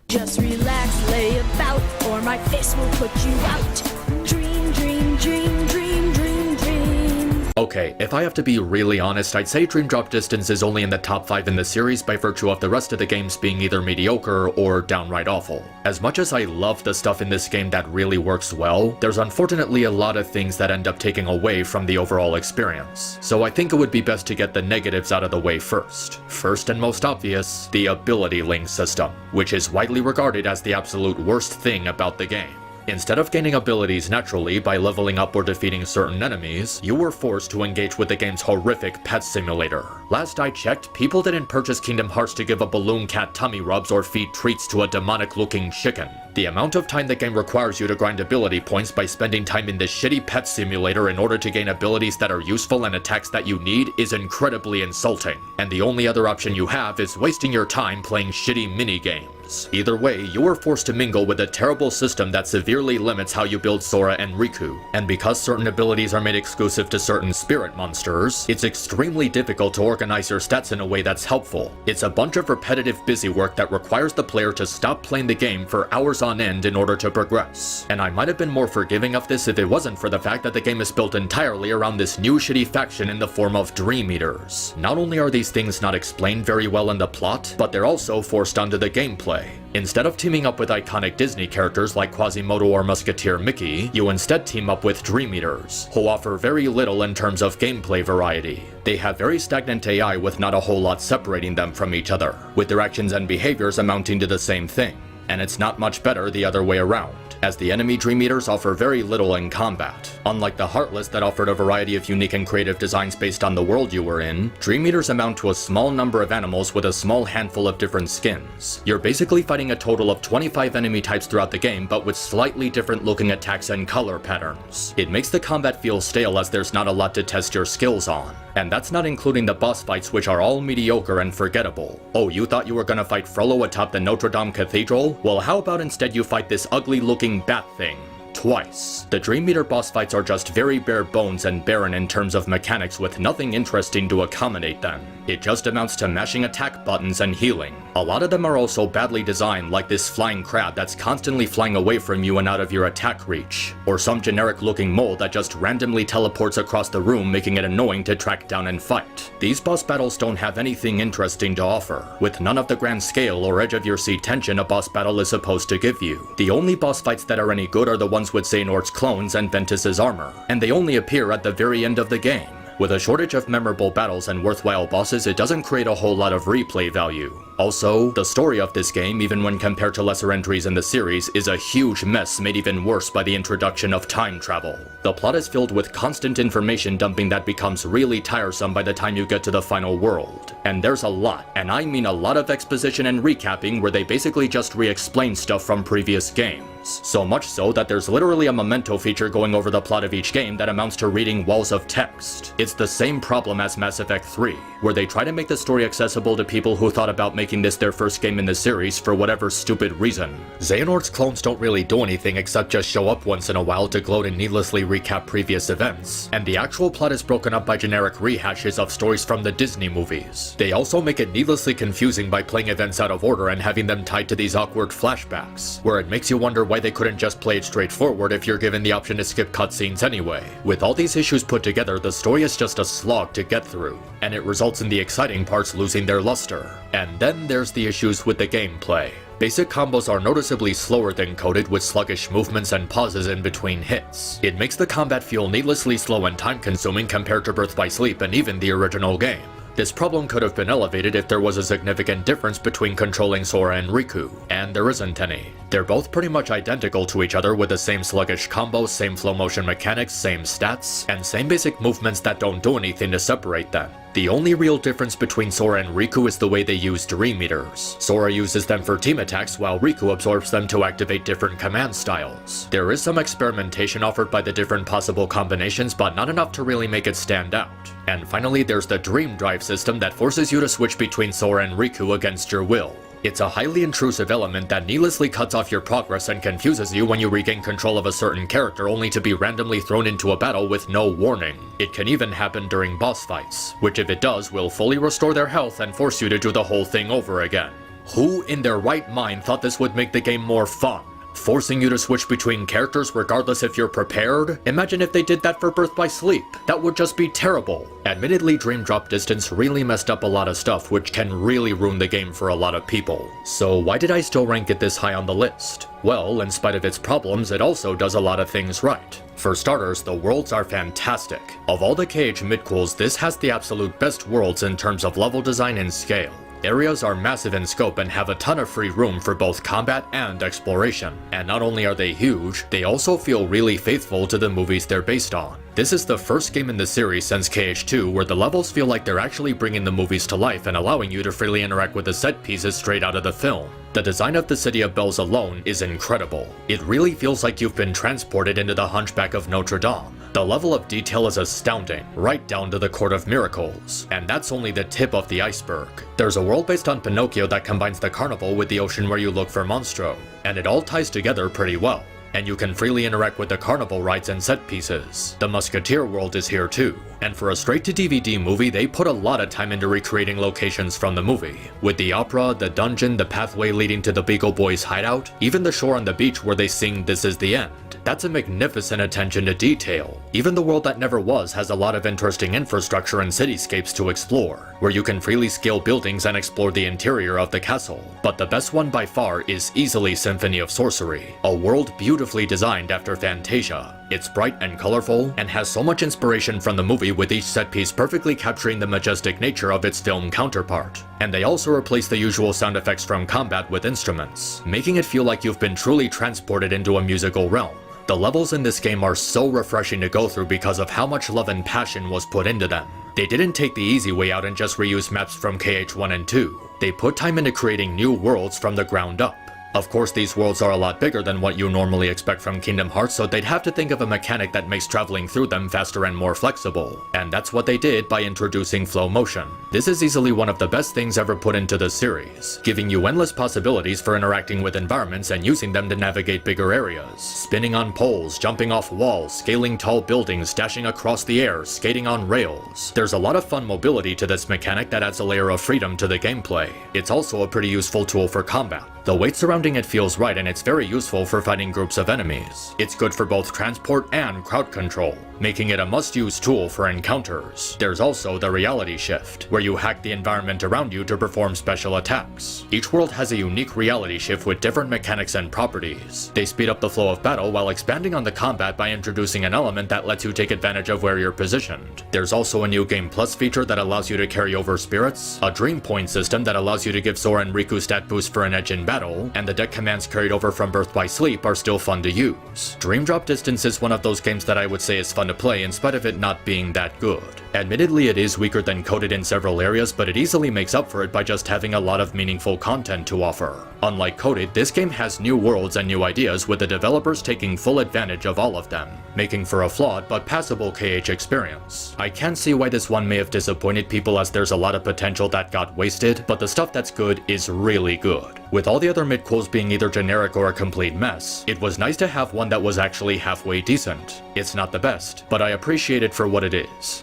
Just relax, lay about, or my face will put you out. Dream, dream, dream, dream, dream, dream. Okay, if I have to be really honest, I'd say Dream Drop Distance is only in the top 5 in the series by virtue of the rest of the games being either mediocre or downright awful. As much as I love the stuff in this game that really works well, there's unfortunately a lot of things that end up taking away from the overall experience. So I think it would be best to get the negatives out of the way first. First and most obvious, the ability link system, which is widely regarded as the absolute worst thing about the game. Instead of gaining abilities naturally by leveling up or defeating certain enemies, you were forced to engage with the game's horrific pet simulator. Last I checked, people didn't purchase Kingdom Hearts to give a balloon cat tummy rubs or feed treats to a demonic-looking chicken. The amount of time the game requires you to grind ability points by spending time in this shitty pet simulator in order to gain abilities that are useful and attacks that you need is incredibly insulting. And the only other option you have is wasting your time playing shitty minigames. Either way, you were forced to mingle with a terrible system that severely limits how you build Sora and Riku. And because certain abilities are made exclusive to certain spirit monsters, it's extremely difficult to organize your stats in a way that's helpful. It's a bunch of repetitive busy work that requires the player to stop playing the game for hours on end in order to progress. And I might have been more forgiving of this if it wasn't for the fact that the game is built entirely around this new shitty faction in the form of Dream Eaters. Not only are these things not explained very well in the plot, but they're also forced onto the gameplay. Instead of teaming up with iconic Disney characters like Quasimodo or Musketeer Mickey, you instead team up with Dream Eaters, who offer very little in terms of gameplay variety. They have very stagnant AI with not a whole lot separating them from each other, with their actions and behaviors amounting to the same thing. And it's not much better the other way around, as the enemy Dream Eaters offer very little in combat. Unlike the Heartless that offered a variety of unique and creative designs based on the world you were in, Dream Eaters amount to a small number of animals with a small handful of different skins. You're basically fighting a total of 25 enemy types throughout the game, but with slightly different looking attacks and color patterns. It makes the combat feel stale as there's not a lot to test your skills on. And that's not including the boss fights, which are all mediocre and forgettable. Oh, you thought you were gonna fight Frollo atop the Notre Dame Cathedral? Well, how about instead you fight this ugly looking bat thing? Twice. The Dream Eater boss fights are just very bare bones and barren in terms of mechanics with nothing interesting to accommodate them. It just amounts to mashing attack buttons and healing. A lot of them are also badly designed, like this flying crab that's constantly flying away from you and out of your attack reach, or some generic looking mole that just randomly teleports across the room, making it annoying to track down and fight. These boss battles don't have anything interesting to offer, with none of the grand scale or edge of your seat tension a boss battle is supposed to give you. The only boss fights that are any good are the ones with Xehanort's clones and Ventus's armor, and they only appear at the very end of the game. With a shortage of memorable battles and worthwhile bosses, it doesn't create a whole lot of replay value. Also, the story of this game, even when compared to lesser entries in the series, is a huge mess made even worse by the introduction of time travel. The plot is filled with constant information dumping that becomes really tiresome by the time you get to the final world. And there's a lot, and I mean a lot of exposition and recapping where they basically just re-explain stuff from previous games. So much so that there's literally a memento feature going over the plot of each game that amounts to reading walls of text. It's the same problem as Mass Effect 3, where they try to make the story accessible to people who thought about making this their first game in the series for whatever stupid reason. Xehanort's clones don't really do anything except just show up once in a while to gloat and needlessly recap previous events, and the actual plot is broken up by generic rehashes of stories from the Disney movies. They also make it needlessly confusing by playing events out of order and having them tied to these awkward flashbacks, where it makes you wonder why they couldn't just play it straightforward if you're given the option to skip cutscenes anyway. With all these issues put together, the story is just a slog to get through, and it results in the exciting parts losing their luster. And then there's the issues with the gameplay. Basic combos are noticeably slower than coded, with sluggish movements and pauses in between hits. It makes the combat feel needlessly slow and time-consuming compared to Birth by Sleep and even the original game. This problem could have been elevated if there was a significant difference between controlling Sora and Riku, and there isn't any. They're both pretty much identical to each other with the same sluggish combos, same flow motion mechanics, same stats, and same basic movements that don't do anything to separate them. The only real difference between Sora and Riku is the way they use Dream Eaters. Sora uses them for team attacks while Riku absorbs them to activate different command styles. There is some experimentation offered by the different possible combinations, but not enough to really make it stand out. And finally, there's the Dream Drive system that forces you to switch between Sora and Riku against your will. It's a highly intrusive element that needlessly cuts off your progress and confuses you when you regain control of a certain character only to be randomly thrown into a battle with no warning. It can even happen during boss fights, which if it does will fully restore their health and force you to do the whole thing over again. Who in their right mind thought this would make the game more fun? Forcing you to switch between characters regardless if you're prepared? Imagine if they did that for Birth by Sleep. That would just be terrible. Admittedly, Dream Drop Distance really messed up a lot of stuff, which can really ruin the game for a lot of people. So why did I still rank it this high on the list? Well, in spite of its problems, it also does a lot of things right. For starters, the worlds are fantastic. Of all the KH midquels, this has the absolute best worlds in terms of level design and scale. Areas are massive in scope and have a ton of free room for both combat and exploration. And not only are they huge, they also feel really faithful to the movies they're based on. This is the first game in the series since KH2 where the levels feel like they're actually bringing the movies to life and allowing you to freely interact with the set pieces straight out of the film. The design of the City of Bells alone is incredible. It really feels like you've been transported into the Hunchback of Notre Dame. The level of detail is astounding, right down to the Court of Miracles. And that's only the tip of the iceberg. There's a world based on Pinocchio that combines the carnival with the ocean where you look for Monstro, and it all ties together pretty well. and you can freely interact with the carnival rides and set pieces. The Musketeer world is here too, and for a straight-to-DVD movie, they put a lot of time into recreating locations from the movie. With the opera, the dungeon, the pathway leading to the Beagle Boys' hideout, even the shore on the beach where they sing "This Is the End." That's a magnificent attention to detail. Even the world that never was has a lot of interesting infrastructure and cityscapes to explore, where you can freely scale buildings and explore the interior of the castle. But the best one by far is easily Symphony of Sorcery, a world beautifully designed after Fantasia. It's bright and colorful, and has so much inspiration from the movie, with each set piece perfectly capturing the majestic nature of its film counterpart. And they also replace the usual sound effects from combat with instruments, making it feel like you've been truly transported into a musical realm. The levels in this game are so refreshing to go through because of how much love and passion was put into them. They didn't take the easy way out and just reuse maps from KH1 and 2. They put time into creating new worlds from the ground up. Of course, these worlds are a lot bigger than what you normally expect from Kingdom Hearts, so they'd have to think of a mechanic that makes traveling through them faster and more flexible. And that's what they did by introducing flow motion. This is easily one of the best things ever put into the series, giving you endless possibilities for interacting with environments and using them to navigate bigger areas. Spinning on poles, jumping off walls, scaling tall buildings, dashing across the air, skating on rails. There's a lot of fun mobility to this mechanic that adds a layer of freedom to the gameplay. It's also a pretty useful tool for combat. The weight surrounding it feels right, and it's very useful for fighting groups of enemies. It's good for both transport and crowd control, making it a must-use tool for encounters. There's also the reality shift, where you hack the environment around you to perform special attacks. Each world has a unique reality shift with different mechanics and properties. They speed up the flow of battle while expanding on the combat by introducing an element that lets you take advantage of where you're positioned. There's also a new Game Plus feature that allows you to carry over spirits, a Dream Point system that allows you to give Sora and Riku stat boost for an edge in battle, and the deck commands carried over from Birth by Sleep are still fun to use. Dream Drop Distance is one of those games that I would say is fun to play in spite of it not being that good. Admittedly, it is weaker than Coded in several areas, but it easily makes up for it by just having a lot of meaningful content to offer. Unlike Coded, this game has new worlds and new ideas, with the developers taking full advantage of all of them, making for a flawed but passable KH experience. I can see why this one may have disappointed people, as there's a lot of potential that got wasted, but the stuff that's good is really good. With all the other midquels being either generic or a complete mess, it was nice to have one that was actually halfway decent. It's not the best, but I appreciate it for what it is.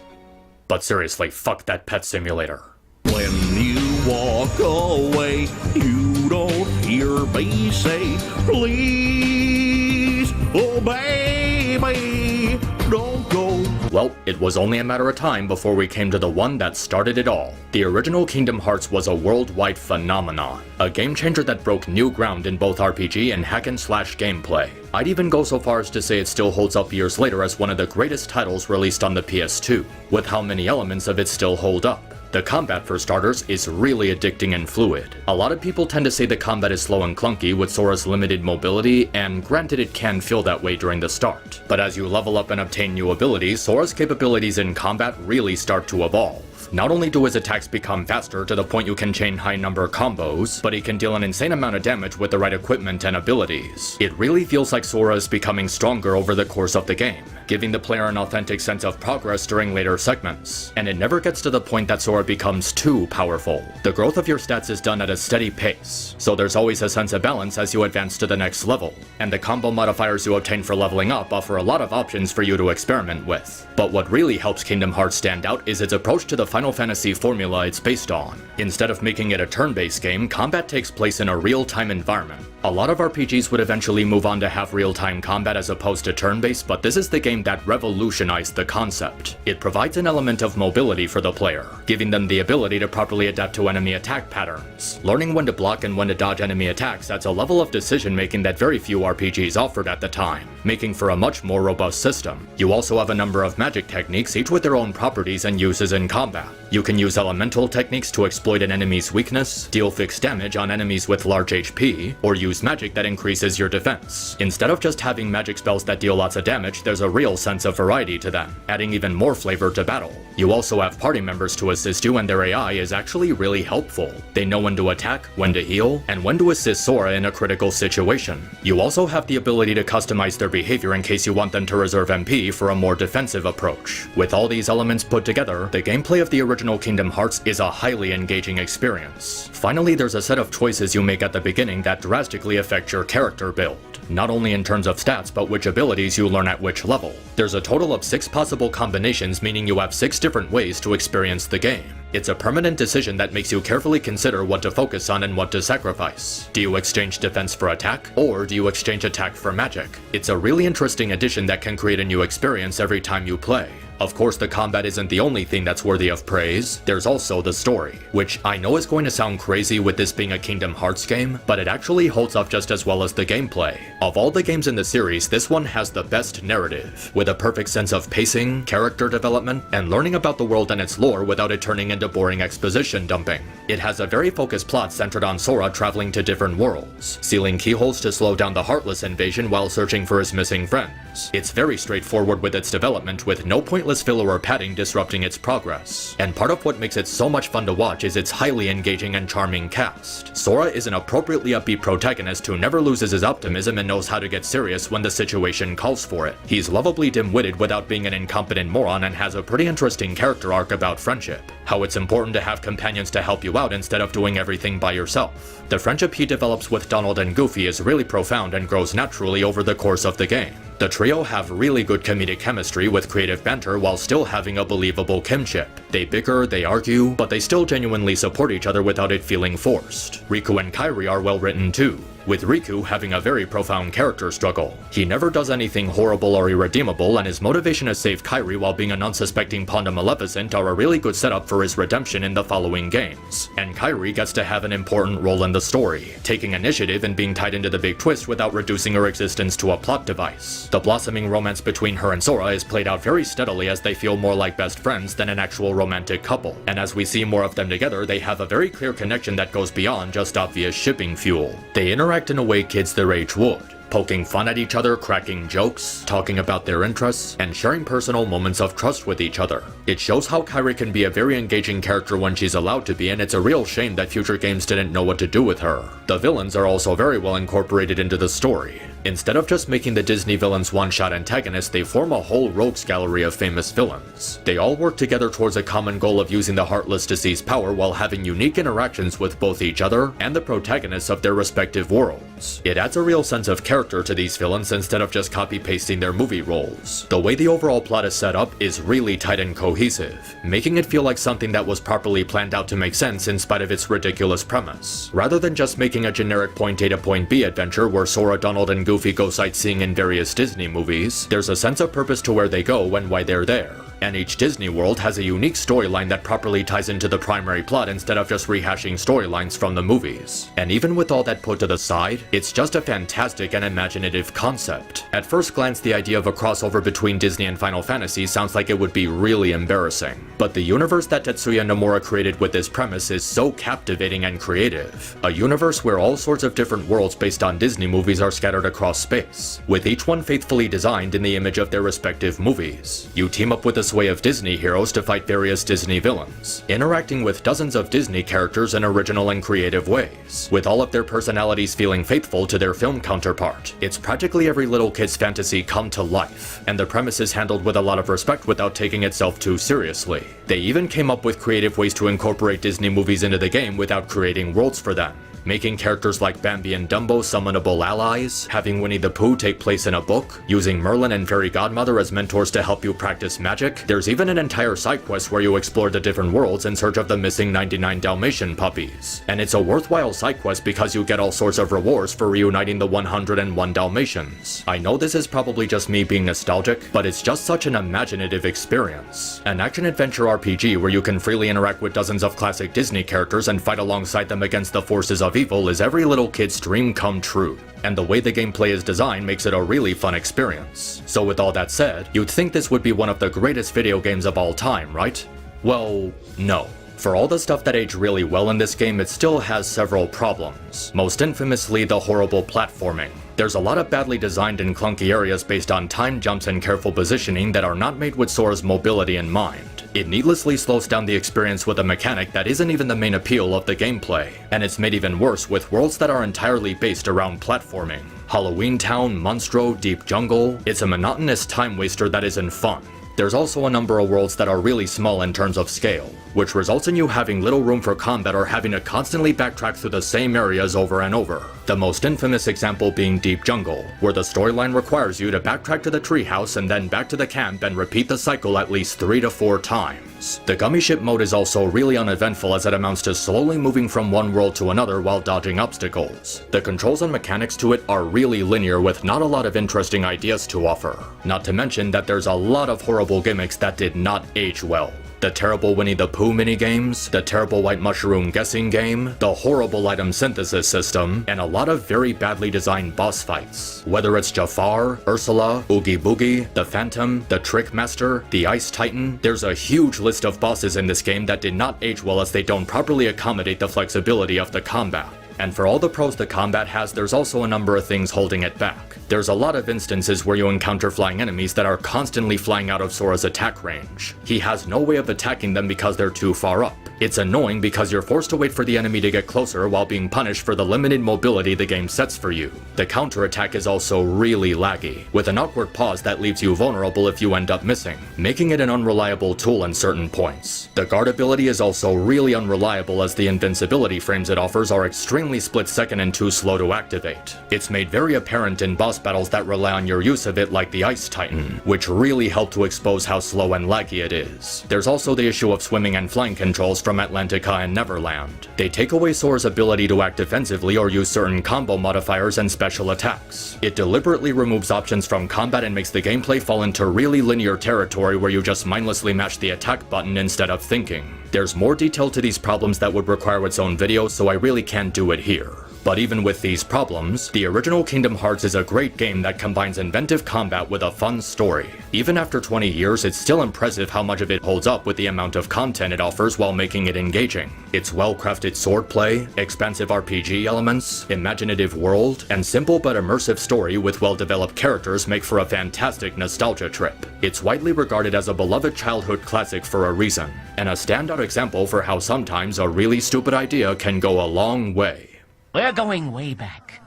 But seriously, fuck that pet simulator. When you walk away, you don't hear me say, please, oh baby, don't go. Well, it was only a matter of time before we came to the one that started it all. The original Kingdom Hearts was a worldwide phenomenon, a game changer that broke new ground in both RPG and hack-and-slash gameplay. I'd even go so far as to say it still holds up years later as one of the greatest titles released on the PS2, with how many elements of it still hold up. The combat, for starters, is really addicting and fluid. A lot of people tend to say the combat is slow and clunky with Sora's limited mobility, and granted it can feel that way during the start. But as you level up and obtain new abilities, Sora's capabilities in combat really start to evolve. Not only do his attacks become faster to the point you can chain high number combos, but he can deal an insane amount of damage with the right equipment and abilities. It really feels like Sora is becoming stronger over the course of the game, giving the player an authentic sense of progress during later segments. And it never gets to the point that Sora becomes too powerful. The growth of your stats is done at a steady pace, so there's always a sense of balance as you advance to the next level. And the combo modifiers you obtain for leveling up offer a lot of options for you to experiment with. But what really helps Kingdom Hearts stand out is its approach to the Final Fantasy formula it's based on. Instead of making it a turn-based game, combat takes place in a real-time environment. A lot of RPGs would eventually move on to have real-time combat as opposed to turn-based, but this is the game that revolutionized the concept. It provides an element of mobility for the player, giving them the ability to properly adapt to enemy attack patterns. Learning when to block and when to dodge enemy attacks adds a level of decision-making that very few RPGs offered at the time, making for a much more robust system. You also have a number of magic techniques, each with their own properties and uses in combat. You can use elemental techniques to exploit an enemy's weakness, deal fixed damage on enemies with large HP, or use magic that increases your defense. Instead of just having magic spells that deal lots of damage, there's a real sense of variety to them, adding even more flavor to battle. You also have party members to assist you, and their AI is actually really helpful. They know when to attack, when to heal, and when to assist Sora in a critical situation. You also have the ability to customize their behavior in case you want them to reserve MP for a more defensive approach. With all these elements put together, the gameplay of the original Kingdom Hearts is a highly engaging experience. Finally, there's a set of choices you make at the beginning that drastically affect your character build, not only in terms of stats but which abilities you learn at which level. There's a total of 6 possible combinations, meaning you have 6 different ways to experience the game. It's a permanent decision that makes you carefully consider what to focus on and what to sacrifice. Do you exchange defense for attack, or do you exchange attack for magic? It's a really interesting addition that can create a new experience every time you play. Of course, the combat isn't the only thing that's worthy of praise. There's also the story, which I know is going to sound crazy with this being a Kingdom Hearts game, but it actually holds up just as well as the gameplay. Of all the games in the series, this one has the best narrative, with a perfect sense of pacing, character development, and learning about the world and its lore without it turning into boring exposition dumping. It has a very focused plot centered on Sora traveling to different worlds, sealing keyholes to slow down the Heartless invasion while searching for his missing friends. It's very straightforward with its development, with no pointless filler or padding disrupting its progress. And part of what makes it so much fun to watch is its highly engaging and charming cast. Sora is an appropriately upbeat protagonist who never loses his optimism and knows how to get serious when the situation calls for it. He's lovably dim-witted without being an incompetent moron and has a pretty interesting character arc about friendship. How it's important to have companions to help you out instead of doing everything by yourself. The friendship he develops with Donald and Goofy is really profound and grows naturally over the course of the game. The trio have really good comedic chemistry with creative banter while still having a believable kinship. They bicker, they argue, but they still genuinely support each other without it feeling forced. Riku and Kairi are well written too, with Riku having a very profound character struggle. He never does anything horrible or irredeemable, and his motivation to save Kairi while being an unsuspecting pawn to Maleficent are a really good setup for his redemption in the following games. And Kairi gets to have an important role in the story, taking initiative and being tied into the big twist without reducing her existence to a plot device. The blossoming romance between her and Sora is played out very steadily as they feel more like best friends than an actual romantic couple. And as we see more of them together, they have a very clear connection that goes beyond just obvious shipping fuel. They interact in a way kids their age would, poking fun at each other, cracking jokes, talking about their interests, and sharing personal moments of trust with each other. It shows how Kairi can be a very engaging character when she's allowed to be, and it's a real shame that future games didn't know what to do with her. The villains are also very well incorporated into the story. Instead of just making the Disney villains one-shot antagonists, they form a whole rogues gallery of famous villains. They all work together towards a common goal of using the Heartless to seize power while having unique interactions with both each other and the protagonists of their respective worlds. It adds a real sense of character to these villains instead of just copy-pasting their movie roles. The way the overall plot is set up is really tight and cohesive, making it feel like something that was properly planned out to make sense in spite of its ridiculous premise, rather than just making a generic point A to point B adventure where Sora, Donald, and Goofy go sightseeing in various Disney movies. There's a sense of purpose to where they go and why they're there. And each Disney world has a unique storyline that properly ties into the primary plot instead of just rehashing storylines from the movies. And even with all that put to the side, it's just a fantastic and imaginative concept. At first glance, the idea of a crossover between Disney and Final Fantasy sounds like it would be really embarrassing. But the universe that Tetsuya Nomura created with this premise is so captivating and creative. A universe where all sorts of different worlds based on Disney movies are scattered across space, with each one faithfully designed in the image of their respective movies. You team up with a sway of Disney heroes to fight various Disney villains, interacting with dozens of Disney characters in original and creative ways, with all of their personalities feeling faithful to their film counterpart. It's practically every little kid's fantasy come to life, and the premise is handled with a lot of respect without taking itself too seriously. They even came up with creative ways to incorporate Disney movies into the game without creating worlds for them, making characters like Bambi and Dumbo summonable allies, having Winnie the Pooh take place in a book, using Merlin and Fairy Godmother as mentors to help you practice magic. There's even an entire side quest where you explore the different worlds in search of the missing 99 Dalmatian puppies. And it's a worthwhile side quest because you get all sorts of rewards for reuniting the 101 Dalmatians. I know this is probably just me being nostalgic, but it's just such an imaginative experience. An action-adventure RPG where you can freely interact with dozens of classic Disney characters and fight alongside them against the forces of evil is every little kid's dream come true. And the way the gameplay is designed makes it a really fun experience. So with all that said, you'd think this would be one of the greatest video games of all time, right? Well, no. For all the stuff that aged really well in this game, it still has several problems. Most infamously, the horrible platforming. There's a lot of badly designed and clunky areas based on time jumps and careful positioning that are not made with Sora's mobility in mind. It needlessly slows down the experience with a mechanic that isn't even the main appeal of the gameplay, and it's made even worse with worlds that are entirely based around platforming. Halloween Town, Monstro, Deep Jungle, it's a monotonous time waster that isn't fun. There's also a number of worlds that are really small in terms of scale, which results in you having little room for combat or having to constantly backtrack through the same areas over and over. The most infamous example being Deep Jungle, where the storyline requires you to backtrack to the treehouse and then back to the camp and repeat the cycle at least 3 to 4 times. The gummy ship mode is also really uneventful as it amounts to slowly moving from one world to another while dodging obstacles. The controls and mechanics to it are really linear with not a lot of interesting ideas to offer. Not to mention that there's a lot of horrible gimmicks that did not age well. The terrible Winnie the Pooh minigames, the terrible White Mushroom guessing game, the horrible item synthesis system, and a lot of very badly designed boss fights. Whether it's Jafar, Ursula, Oogie Boogie, the Phantom, the Trick Master, the Ice Titan, there's a huge list of bosses in this game that did not age well as they don't properly accommodate the flexibility of the combat. And for all the pros the combat has, there's also a number of things holding it back. There's a lot of instances where you encounter flying enemies that are constantly flying out of Sora's attack range. He has no way of attacking them because they're too far up. It's annoying because you're forced to wait for the enemy to get closer while being punished for the limited mobility the game sets for you. The counterattack is also really laggy, with an awkward pause that leaves you vulnerable if you end up missing, making it an unreliable tool in certain points. The guard ability is also really unreliable as the invincibility frames it offers are extremely split second and too slow to activate. It's made very apparent in boss battles that rely on your use of it like the Ice Titan, which really help to expose how slow and laggy it is. There's also the issue of swimming and flying controls from Atlantica and Neverland. They take away Sora's ability to act defensively or use certain combo modifiers and special attacks. It deliberately removes options from combat and makes the gameplay fall into really linear territory where you just mindlessly mash the attack button instead of thinking. There's more detail to these problems that would require its own video, so I really can't do it here. But even with these problems, the original Kingdom Hearts is a great game that combines inventive combat with a fun story. Even after 20 years, it's still impressive how much of it holds up with the amount of content it offers while making it engaging. Its well-crafted swordplay, expansive RPG elements, imaginative world, and simple but immersive story with well-developed characters make for a fantastic nostalgia trip. It's widely regarded as a beloved childhood classic for a reason, and a standout example for how sometimes a really stupid idea can go a long way. We're going way back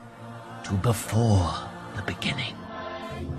to before the beginning.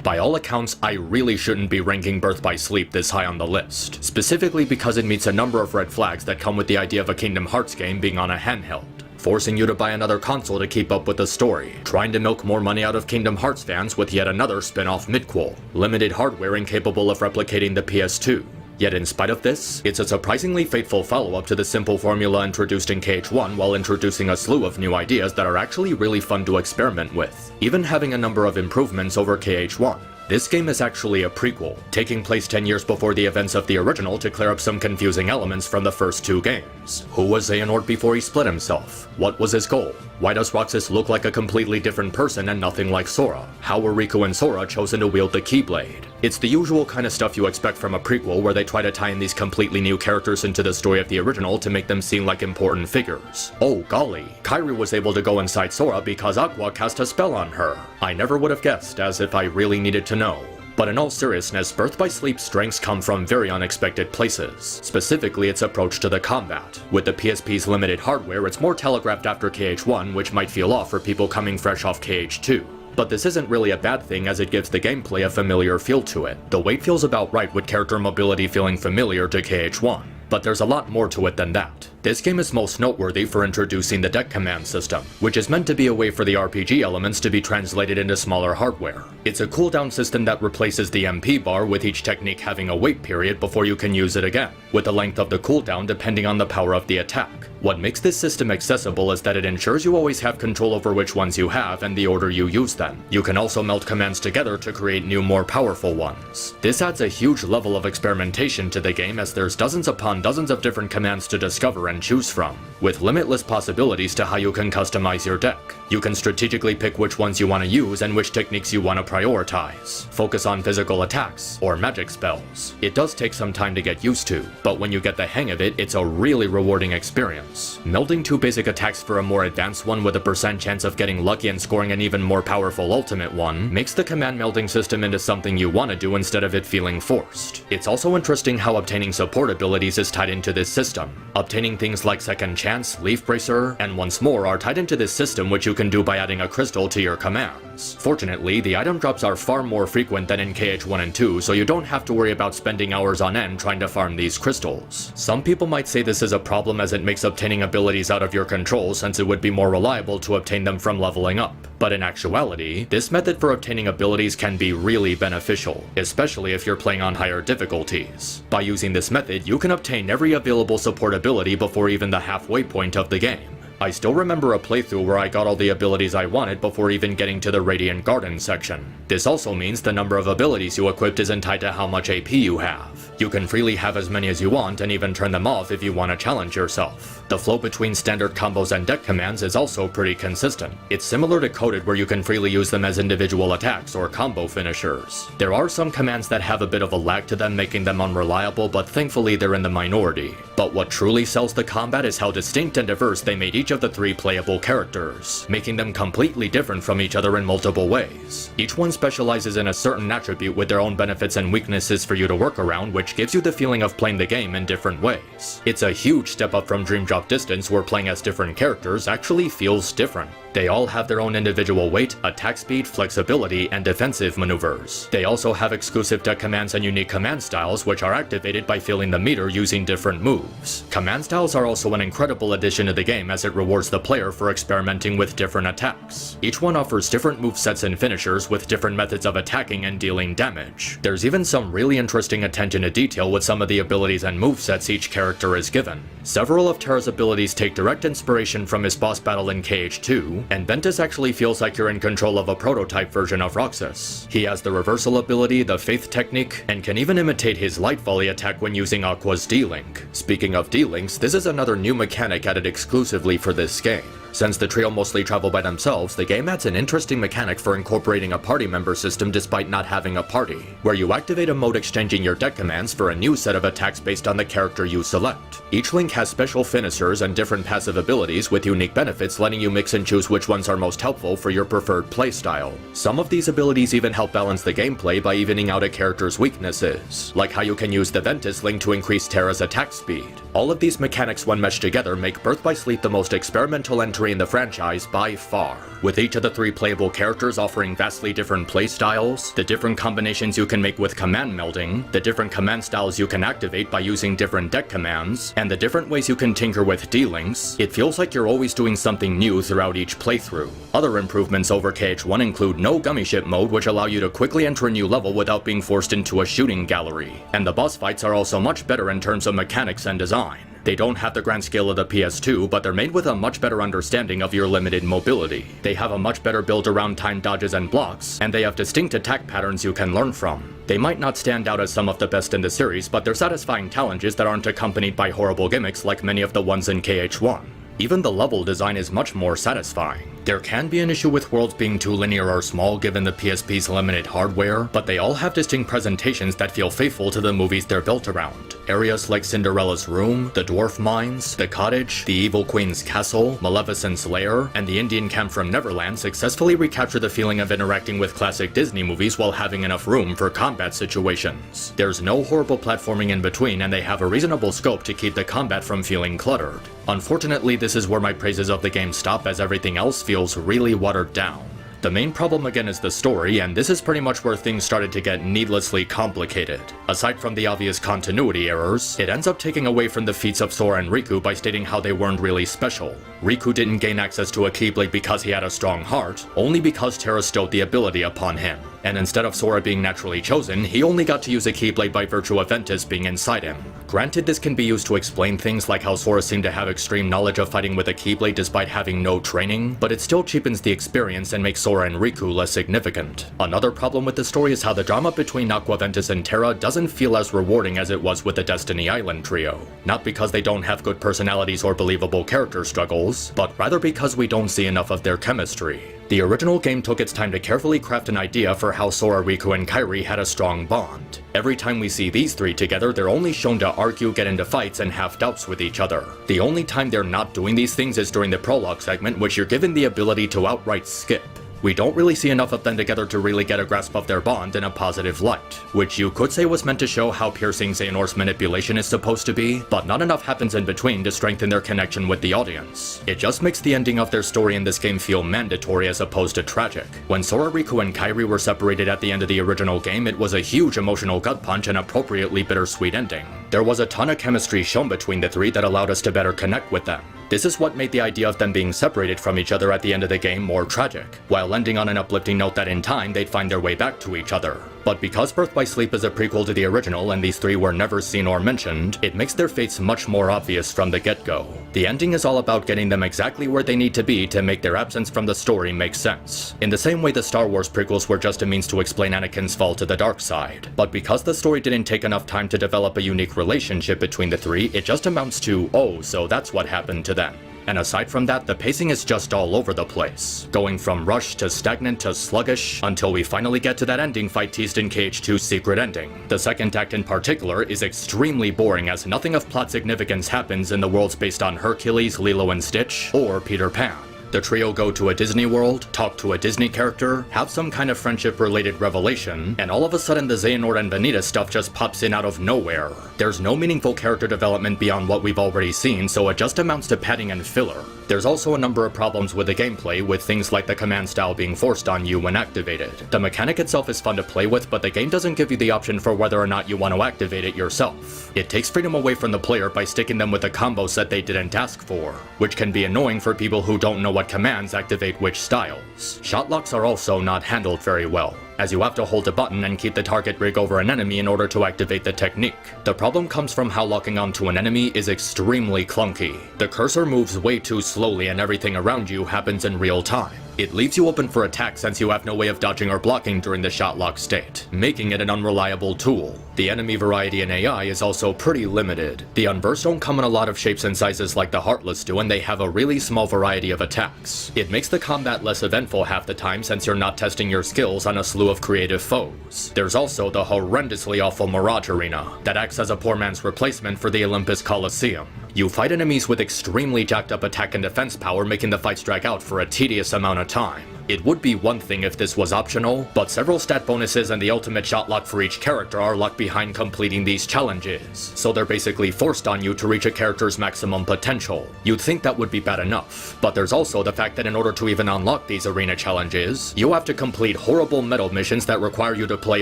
By all accounts, I really shouldn't be ranking Birth by Sleep this high on the list, specifically because it meets a number of red flags that come with the idea of a Kingdom Hearts game being on a handheld, forcing you to buy another console to keep up with the story, trying to milk more money out of Kingdom Hearts fans with yet another spin-off midquel, limited hardware incapable of replicating the PS2. Yet in spite of this, it's a surprisingly faithful follow-up to the simple formula introduced in KH1 while introducing a slew of new ideas that are actually really fun to experiment with, even having a number of improvements over KH1. This game is actually a prequel, taking place 10 years before the events of the original to clear up some confusing elements from the first 2 games. Who was Xehanort before he split himself? What was his goal? Why does Roxas look like a completely different person and nothing like Sora? How were Riku and Sora chosen to wield the Keyblade? It's the usual kind of stuff you expect from a prequel where they try to tie in these completely new characters into the story of the original to make them seem like important figures. Oh golly, Kairi was able to go inside Sora because Aqua cast a spell on her. I never would have guessed, as if I really needed to know. But in all seriousness, Birth by Sleep's strengths come from very unexpected places, specifically its approach to the combat. With the PSP's limited hardware, it's more telegraphed after KH1, which might feel off for people coming fresh off KH2. But this isn't really a bad thing as it gives the gameplay a familiar feel to it. The weight feels about right with character mobility feeling familiar to KH1. But there's a lot more to it than that. This game is most noteworthy for introducing the deck command system, which is meant to be a way for the RPG elements to be translated into smaller hardware. It's a cooldown system that replaces the MP bar, with each technique having a wait period before you can use it again, with the length of the cooldown depending on the power of the attack. What makes this system accessible is that it ensures you always have control over which ones you have and the order you use them. You can also melt commands together to create new, more powerful ones. This adds a huge level of experimentation to the game as there's dozens upon dozens of different commands to discover and choose from, with limitless possibilities to how you can customize your deck. You can strategically pick which ones you want to use and which techniques you want to prioritize. Focus on physical attacks or magic spells. It does take some time to get used to, but when you get the hang of it, it's a really rewarding experience. difference. Melding two basic attacks for a more advanced one with a % chance of getting lucky and scoring an even more powerful ultimate one makes the command melding system into something you want to do instead of it feeling forced. It's also interesting how obtaining support abilities is tied into this system. Obtaining things like Second Chance, Leaf Bracer, and Once More are tied into this system, which you can do by adding a crystal to your commands. Fortunately, the item drops are far more frequent than in KH1 and 2, so you don't have to worry about spending hours on end trying to farm these crystals. Some people might say this is a problem as it makes obtaining abilities out of your control, since it would be more reliable to obtain them from leveling up. But in actuality, this method for obtaining abilities can be really beneficial, especially if you're playing on higher difficulties. By using this method, you can obtain every available support ability before even the halfway point of the game. I still remember a playthrough where I got all the abilities I wanted before even getting to the Radiant Garden section. This also means the number of abilities you equipped isn't tied to how much AP you have. You can freely have as many as you want and even turn them off if you want to challenge yourself. The flow between standard combos and deck commands is also pretty consistent. It's similar to Coded, where you can freely use them as individual attacks or combo finishers. There are some commands that have a bit of a lag to them, making them unreliable, but thankfully they're in the minority. But what truly sells the combat is how distinct and diverse they made each of the 3 playable characters, making them completely different from each other in multiple ways. Each one specializes in a certain attribute with their own benefits and weaknesses for you to work around, which gives you the feeling of playing the game in different ways. It's a huge step up from Dream Drop Distance, where playing as different characters actually feels different. They all have their own individual weight, attack speed, flexibility, and defensive maneuvers. They also have exclusive deck commands and unique command styles, which are activated by filling the meter using different moves. Command styles are also an incredible addition to the game, as it rewards the player for experimenting with different attacks. Each one offers different movesets and finishers with different methods of attacking and dealing damage. There's even some really interesting attention to detail with some of the abilities and movesets each character is given. Several of Terra's abilities take direct inspiration from his boss battle in KH2, and Ventus actually feels like you're in control of a prototype version of Roxas. He has the reversal ability, the Faith technique, and can even imitate his light volley attack when using Aqua's D-Link. Speaking of D-Links, this is another new mechanic added exclusively for this game. Since the trio mostly travel by themselves, the game adds an interesting mechanic for incorporating a party member system despite not having a party, where you activate a mode exchanging your deck commands for a new set of attacks based on the character you select. Each link has special finishers and different passive abilities with unique benefits, letting you mix and choose which ones are most helpful for your preferred playstyle. Some of these abilities even help balance the gameplay by evening out a character's weaknesses, like how you can use the Ventus link to increase Terra's attack speed. All of these mechanics, when meshed together, make Birth by Sleep the most experimental entry in the franchise by far, with each of the 3 playable characters offering vastly different playstyles, the different combinations you can make with command melding, the different command styles you can activate by using different deck commands, and the different ways you can tinker with D-Links. It feels like you're always doing something new throughout each playthrough. Other improvements over KH1 include no gummy ship mode, which allow you to quickly enter a new level without being forced into a shooting gallery, and the boss fights are also much better in terms of mechanics and design. They don't have the grand scale of the PS2, but they're made with a much better understanding of your limited mobility. They have a much better build around timed dodges and blocks, and they have distinct attack patterns you can learn from. They might not stand out as some of the best in the series, but they're satisfying challenges that aren't accompanied by horrible gimmicks like many of the ones in KH1. Even the level design is much more satisfying. There can be an issue with worlds being too linear or small given the PSP's limited hardware, but they all have distinct presentations that feel faithful to the movies they're built around. Areas like Cinderella's room, the dwarf mines, the cottage, the evil queen's castle, Maleficent's lair, and the Indian camp from Neverland successfully recapture the feeling of interacting with classic Disney movies while having enough room for combat situations. There's no horrible platforming in between, and they have a reasonable scope to keep the combat from feeling cluttered. Unfortunately, this is where my praises of the game stop, as everything else feels really watered down. The main problem again is the story, and this is pretty much where things started to get needlessly complicated. Aside from the obvious continuity errors, it ends up taking away from the feats of Sora and Riku by stating how they weren't really special. Riku didn't gain access to a Keyblade because he had a strong heart, only because Terra stowed the ability upon him. And instead of Sora being naturally chosen, he only got to use a Keyblade by virtue of Ventus being inside him. Granted, this can be used to explain things like how Sora seemed to have extreme knowledge of fighting with a Keyblade despite having no training, but it still cheapens the experience and makes Sora and Riku less significant. Another problem with the story is how the drama between Aqua, Ventus, and Terra doesn't feel as rewarding as it was with the Destiny Island trio. Not because they don't have good personalities or believable character struggles, but rather because we don't see enough of their chemistry. The original game took its time to carefully craft an idea for how Sora, Riku, and Kairi had a strong bond. Every time we see these three together, they're only shown to argue, get into fights, and have doubts with each other. The only time they're not doing these things is during the prologue segment, which you're given the ability to outright skip. We don't really see enough of them together to really get a grasp of their bond in a positive light, which you could say was meant to show how piercing Xehanort's manipulation is supposed to be, but not enough happens in between to strengthen their connection with the audience. It just makes the ending of their story in this game feel mandatory as opposed to tragic. When Sora, Riku, and Kairi were separated at the end of the original game, it was a huge emotional gut punch and appropriately bittersweet ending. There was a ton of chemistry shown between the three that allowed us to better connect with them. This is what made the idea of them being separated from each other at the end of the game more tragic, while ending on an uplifting note that in time they'd find their way back to each other. But because Birth by Sleep is a prequel to the original and these three were never seen or mentioned, it makes their fates much more obvious from the get-go. The ending is all about getting them exactly where they need to be to make their absence from the story make sense. In the same way the Star Wars prequels were just a means to explain Anakin's fall to the dark side. But because the story didn't take enough time to develop a unique relationship between the three, it just amounts to, oh, so that's what happened to them. And aside from that, the pacing is just all over the place, going from rushed to stagnant to sluggish, until we finally get to that ending fight teased in KH2's secret ending. The second act in particular is extremely boring as nothing of plot significance happens in the worlds based on Hercules, Lilo and Stitch, or Peter Pan. The trio go to a Disney world, talk to a Disney character, have some kind of friendship-related revelation, and all of a sudden the Xehanort and Vanitas stuff just pops in out of nowhere. There's no meaningful character development beyond what we've already seen, so it just amounts to padding and filler. There's also a number of problems with the gameplay, with things like the command style being forced on you when activated. The mechanic itself is fun to play with, but the game doesn't give you the option for whether or not you want to activate it yourself. It takes freedom away from the player by sticking them with a combo set they didn't ask for, which can be annoying for people who don't know what commands activate which styles. Shot locks are also not handled very well, as you have to hold a button and keep the target rig over an enemy in order to activate the technique. The problem comes from how locking onto an enemy is extremely clunky. The cursor moves way too slowly and everything around you happens in real time. It leaves you open for attack since you have no way of dodging or blocking during the shot lock state, making it an unreliable tool. The enemy variety in AI is also pretty limited. The Unversed don't come in a lot of shapes and sizes like the Heartless do, and they have a really small variety of attacks. It makes the combat less eventful half the time since you're not testing your skills on a slew of creative foes. There's also the horrendously awful Mirage Arena, that acts as a poor man's replacement for the Olympus Coliseum. You fight enemies with extremely jacked up attack and defense power, making the fights drag out for a tedious amount of time. It would be one thing if this was optional, but several stat bonuses and the ultimate shot lock for each character are locked behind completing these challenges, so they're basically forced on you to reach a character's maximum potential. You'd think that would be bad enough, but there's also the fact that in order to even unlock these arena challenges, you have to complete horrible medal missions that require you to play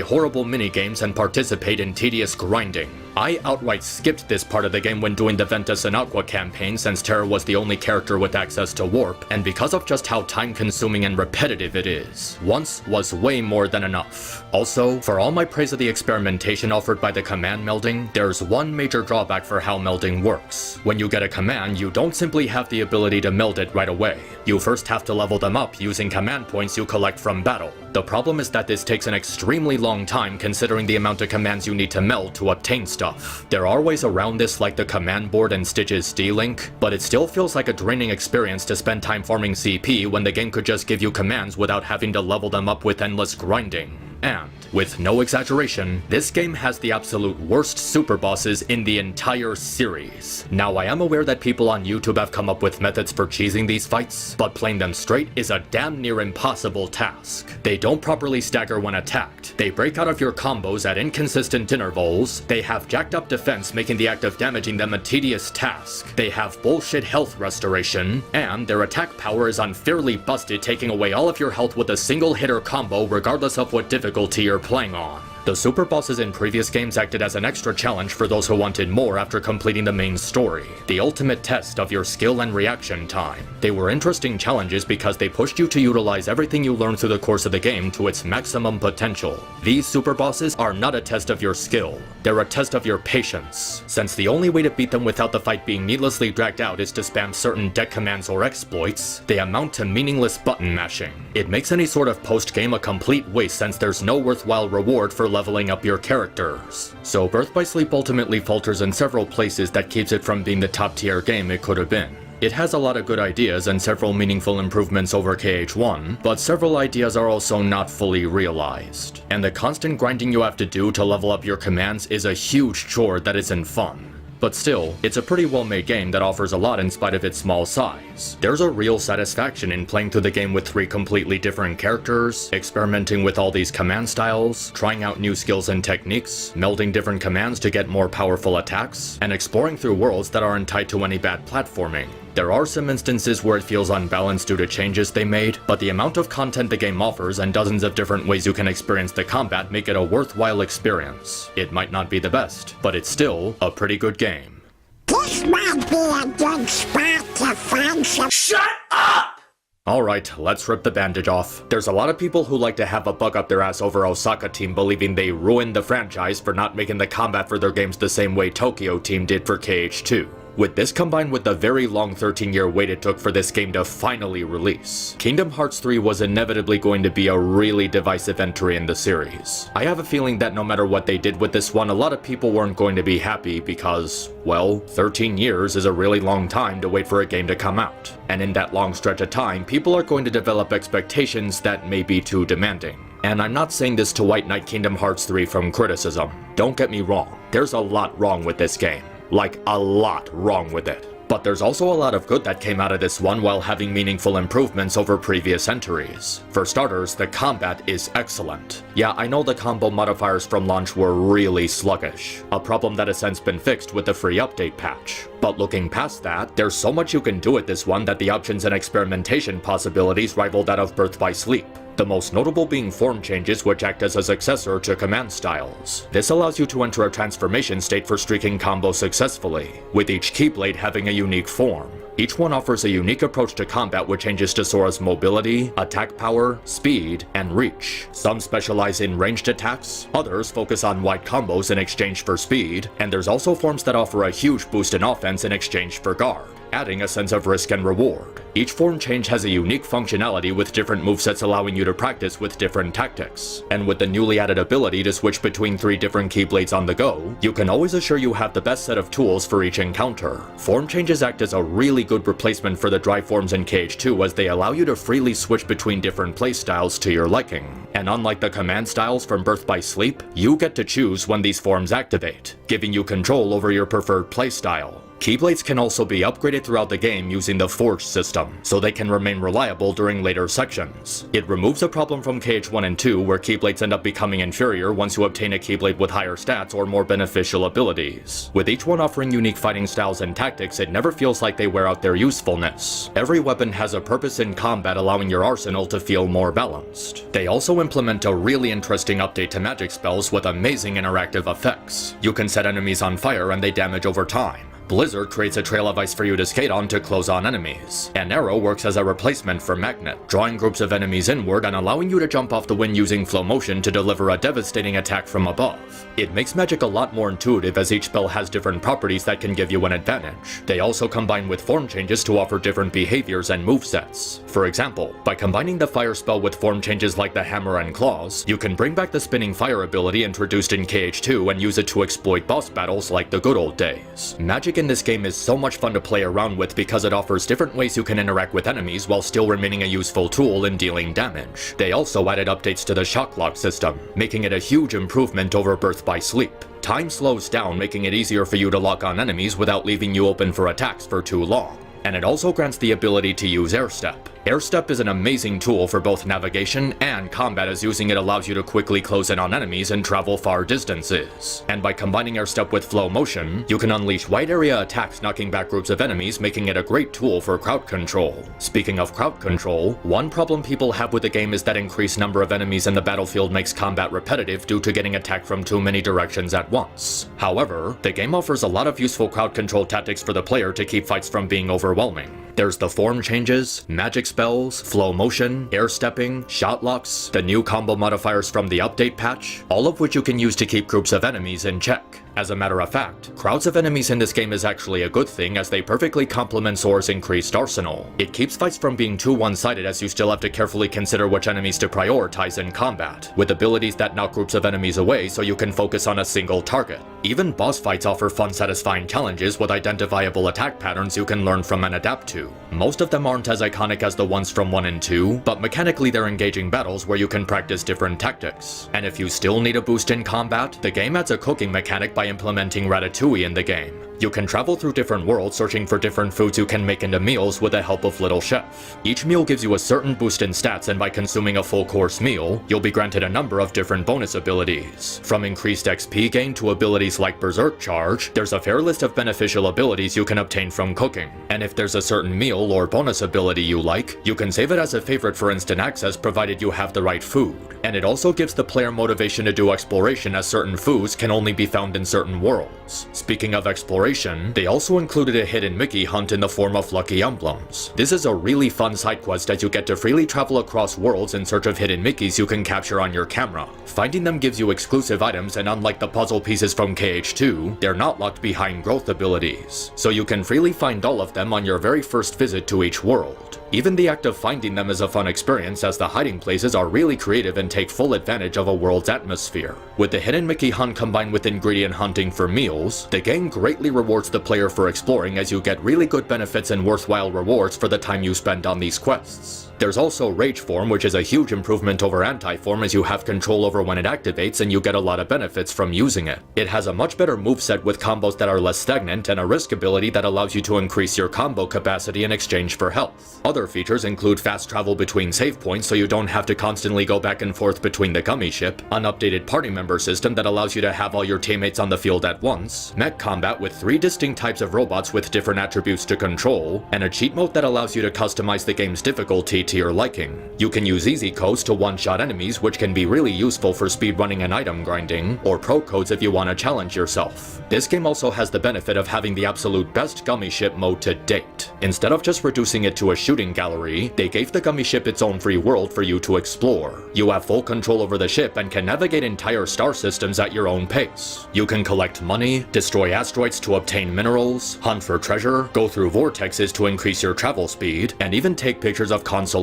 horrible minigames and participate in tedious grinding. I outright skipped this part of the game when doing the Ventus and Aqua campaign since Terra was the only character with access to warp, and because of just how time-consuming and repetitive it is. Once was way more than enough. Also, for all my praise of the experimentation offered by the command melding, there's one major drawback for how melding works. When you get a command, you don't simply have the ability to meld it right away. You first have to level them up using command points you collect from battle. The problem is that this takes an extremely long time considering the amount of commands you need to meld to obtain stuff. There are ways around this like the command board and Stitch's D-Link, but it still feels like a draining experience to spend time farming CP when the game could just give you commands without having to level them up with endless grinding. And, with no exaggeration, this game has the absolute worst super bosses in the entire series. Now, I am aware that people on YouTube have come up with methods for cheesing these fights, but playing them straight is a damn near impossible task. They don't properly stagger when attacked, they break out of your combos at inconsistent intervals, they have jacked up defense making the act of damaging them a tedious task, they have bullshit health restoration, and their attack power is unfairly busted, taking away all of your health with a single hitter combo regardless of what difficulty you're playing on. The super bosses in previous games acted as an extra challenge for those who wanted more after completing the main story, the ultimate test of your skill and reaction time. They were interesting challenges because they pushed you to utilize everything you learned through the course of the game to its maximum potential. These super bosses are not a test of your skill, they're a test of your patience. Since the only way to beat them without the fight being needlessly dragged out is to spam certain deck commands or exploits, they amount to meaningless button mashing. It makes any sort of post-game a complete waste since there's no worthwhile reward for leveling up your characters. So Birth by Sleep ultimately falters in several places that keeps it from being the top tier game it could have been. It has a lot of good ideas and several meaningful improvements over KH1, but several ideas are also not fully realized. And the constant grinding you have to do to level up your commands is a huge chore that isn't fun. But still, it's a pretty well-made game that offers a lot in spite of its small size. There's a real satisfaction in playing through the game with 3 completely different characters, experimenting with all these command styles, trying out new skills and techniques, melding different commands to get more powerful attacks, and exploring through worlds that aren't tied to any bad platforming. There are some instances where it feels unbalanced due to changes they made, but the amount of content the game offers and dozens of different ways you can experience the combat make it a worthwhile experience. It might not be the best, but it's still a pretty good game. This might be a good spot to find some— Shut up! Alright, let's rip the bandage off. There's a lot of people who like to have a bug up their ass over Osaka Team believing they ruined the franchise for not making the combat for their games the same way Tokyo Team did for KH2. With this combined with the very long 13-year wait it took for this game to finally release, Kingdom Hearts 3 was inevitably going to be a really divisive entry in the series. I have a feeling that no matter what they did with this one, a lot of people weren't going to be happy because, well, 13 years is a really long time to wait for a game to come out. And in that long stretch of time, people are going to develop expectations that may be too demanding. And I'm not saying this to White Knight Kingdom Hearts 3 from criticism. Don't get me wrong, there's a lot wrong with this game. Like, a lot wrong with it. But there's also a lot of good that came out of this one while having meaningful improvements over previous entries. For starters, the combat is excellent. Yeah, I know the combo modifiers from launch were really sluggish, a problem that has since been fixed with the free update patch. But looking past that, there's so much you can do with this one that the options and experimentation possibilities rival that of Birth by Sleep. The most notable being form changes, which act as a successor to command styles. This allows you to enter a transformation state for streaking combos successfully, with each Keyblade having a unique form. Each one offers a unique approach to combat which changes to Sora's mobility, attack power, speed, and reach. Some specialize in ranged attacks, others focus on wide combos in exchange for speed, and there's also forms that offer a huge boost in offense in exchange for guard, adding a sense of risk and reward. Each form change has a unique functionality with different movesets allowing you to practice with different tactics. And with the newly added ability to switch between 3 different Keyblades on the go, you can always assure you have the best set of tools for each encounter. Form changes act as a really good replacement for the dry forms in KH2 as they allow you to freely switch between different playstyles to your liking. And unlike the command styles from Birth by Sleep, you get to choose when these forms activate, giving you control over your preferred playstyle. Keyblades can also be upgraded throughout the game using the Forge system, so they can remain reliable during later sections. It removes a problem from KH1 and 2 where Keyblades end up becoming inferior once you obtain a Keyblade with higher stats or more beneficial abilities. With each one offering unique fighting styles and tactics, it never feels like they wear out their usefulness. Every weapon has a purpose in combat, allowing your arsenal to feel more balanced. They also implement a really interesting update to magic spells with amazing interactive effects. You can set enemies on fire and they damage over time. Blizzard creates a trail of ice for you to skate on to close on enemies, and Arrow works as a replacement for Magnet, drawing groups of enemies inward and allowing you to jump off the wind using flow motion to deliver a devastating attack from above. It makes magic a lot more intuitive as each spell has different properties that can give you an advantage. They also combine with form changes to offer different behaviors and movesets. For example, by combining the fire spell with form changes like the hammer and claws, you can bring back the spinning fire ability introduced in KH2 and use it to exploit boss battles like the good old days. Magic in this game is so much fun to play around with because it offers different ways you can interact with enemies while still remaining a useful tool in dealing damage. They also added updates to the shock lock system, making it a huge improvement over Birth by Sleep. Time slows down, making it easier for you to lock on enemies without leaving you open for attacks for too long. And it also grants the ability to use Air Step. Air Step is an amazing tool for both navigation and combat, as using it allows you to quickly close in on enemies and travel far distances. And by combining Air Step with flow motion, you can unleash wide area attacks knocking back groups of enemies, making it a great tool for crowd control. Speaking of crowd control, one problem people have with the game is that increased number of enemies in the battlefield makes combat repetitive due to getting attacked from too many directions at once. However, the game offers a lot of useful crowd control tactics for the player to keep fights from being overwhelming. There's the form changes, magic spells, flow motion, air stepping, shot locks, the new combo modifiers from the update patch, all of which you can use to keep groups of enemies in check. As a matter of fact, crowds of enemies in this game is actually a good thing as they perfectly complement Sora's increased arsenal. It keeps fights from being too one-sided as you still have to carefully consider which enemies to prioritize in combat, with abilities that knock groups of enemies away so you can focus on a single target. Even boss fights offer fun, satisfying challenges with identifiable attack patterns you can learn from and adapt to. Most of them aren't as iconic as the ones from 1 and 2, but mechanically they're engaging battles where you can practice different tactics. And if you still need a boost in combat, the game adds a cooking mechanic by implementing ratatouille in the game. You can travel through different worlds searching for different foods you can make into meals with the help of Little Chef. Each meal gives you a certain boost in stats, and by consuming a full course meal, you'll be granted a number of different bonus abilities. From increased XP gain to abilities like Berserk Charge, there's a fair list of beneficial abilities you can obtain from cooking. And if there's a certain meal or bonus ability you like, you can save it as a favorite for instant access provided you have the right food. And it also gives the player motivation to do exploration as certain foods can only be found in certain worlds. Speaking of exploration, they also included a hidden Mickey hunt in the form of lucky emblems. This is a really fun side quest as you get to freely travel across worlds in search of hidden Mickeys you can capture on your camera. Finding them gives you exclusive items, and unlike the puzzle pieces from KH2, they're not locked behind growth abilities, so you can freely find all of them on your very first visit to each world. Even the act of finding them is a fun experience as the hiding places are really creative and take full advantage of a world's atmosphere. With the hidden Mickey hunt combined with ingredient hunting for meals, the game greatly rewards the player for exploring as you get really good benefits and worthwhile rewards for the time you spend on these quests. There's also Rage Form, which is a huge improvement over Anti-Form as you have control over when it activates and you get a lot of benefits from using it. It has a much better moveset with combos that are less stagnant and a risk ability that allows you to increase your combo capacity in exchange for health. Other features include fast travel between save points so you don't have to constantly go back and forth between the gummy ship, an updated party member system that allows you to have all your teammates on the field at once, mech combat with 3 distinct types of robots with different attributes to control, and a cheat mode that allows you to customize the game's difficulty to your liking. You can use easy codes to one-shot enemies, which can be really useful for speedrunning and item grinding, or pro codes if you want to challenge yourself. This game also has the benefit of having the absolute best gummy ship mode to date. Instead of just reducing it to a shooting gallery, they gave the gummy ship its own free world for you to explore. You have full control over the ship and can navigate entire star systems at your own pace. You can collect money, destroy asteroids to obtain minerals, hunt for treasure, go through vortexes to increase your travel speed, and even take pictures of constellations.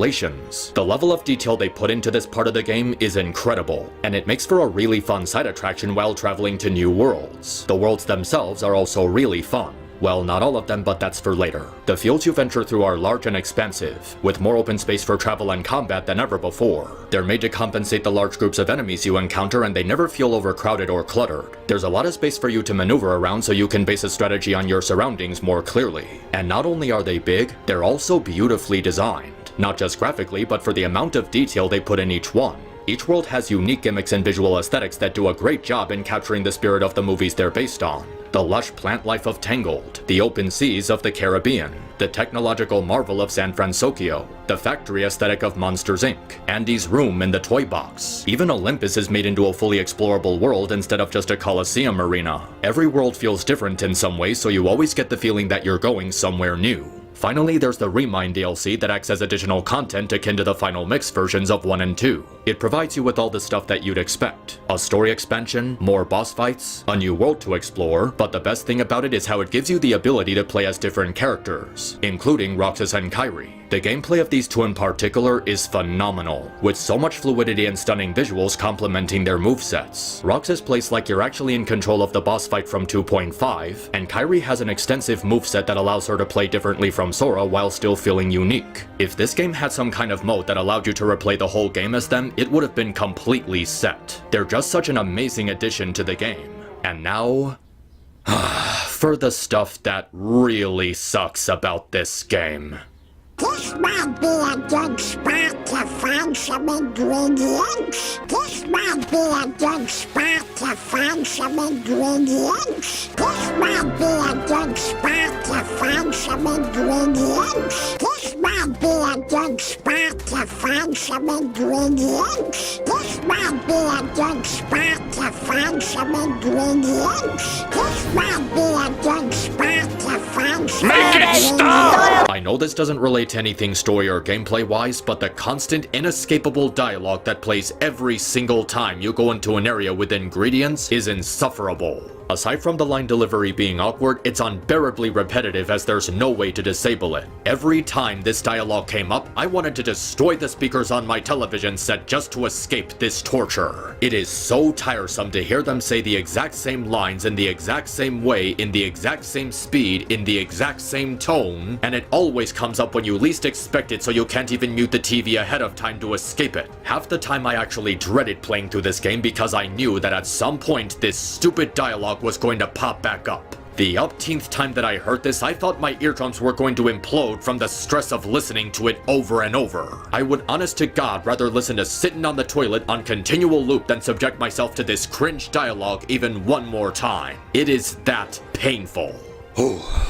The level of detail they put into this part of the game is incredible, and it makes for a really fun side attraction while traveling to new worlds. The worlds themselves are also really fun. Well, not all of them, but that's for later. The fields you venture through are large and expansive, with more open space for travel and combat than ever before. They're made to compensate the large groups of enemies you encounter, and they never feel overcrowded or cluttered. There's a lot of space for you to maneuver around so you can base a strategy on your surroundings more clearly. And not only are they big, they're also beautifully designed. Not just graphically, but for the amount of detail they put in each one. Each world has unique gimmicks and visual aesthetics that do a great job in capturing the spirit of the movies they're based on. The lush plant life of Tangled, the open seas of the Caribbean, the technological marvel of San Francisco, the factory aesthetic of Monsters Inc., Andy's room in the toy box. Even Olympus is made into a fully explorable world instead of just a Colosseum arena. Every world feels different in some way, so you always get the feeling that you're going somewhere new. Finally, there's the Remind DLC that acts as additional content akin to the final mix versions of 1 and 2. It provides you with all the stuff that you'd expect. A story expansion, more boss fights, a new world to explore, but the best thing about it is how it gives you the ability to play as different characters, including Roxas and Kairi. The gameplay of these two in particular is phenomenal, with so much fluidity and stunning visuals complementing their movesets. Roxas plays like you're actually in control of the boss fight from 2.5, and Kairi has an extensive moveset that allows her to play differently from Sora while still feeling unique. If this game had some kind of mode that allowed you to replay the whole game as them, it would have been completely set. They're just such an amazing addition to the game. And now, for the stuff that really sucks about this game. This might be a good spot to find some ingredients. This might be a good spot to find some ingredients. This might be a good spot to find some ingredients. This might be a good spot spot to find some ingredients? This might be a good spot to find some ingredients. This might be a good spot to find some ingredients. I know this doesn't relate to anything story or gameplay wise, but the constant inescapable dialogue that plays every single time you go into an area with ingredients is insufferable. Aside from the line delivery being awkward, it's unbearably repetitive as there's no way to disable it. Every time this dialogue came up, I wanted to destroy the speakers on my television set just to escape this torture. It is so tiresome to hear them say the exact same lines in the exact same way, in the exact same speed, in the exact same tone, and it always comes up when you least expect it, so you can't even mute the TV ahead of time to escape it. Half the time I actually dreaded playing through this game because I knew that at some point this stupid dialogue was going to pop back up. The upteenth time that I heard this, I thought my eardrums were going to implode from the stress of listening to it over and over. I would honest to God rather listen to Sittin' on the Toilet on continual loop than subject myself to this cringe dialogue even one more time. It is that painful.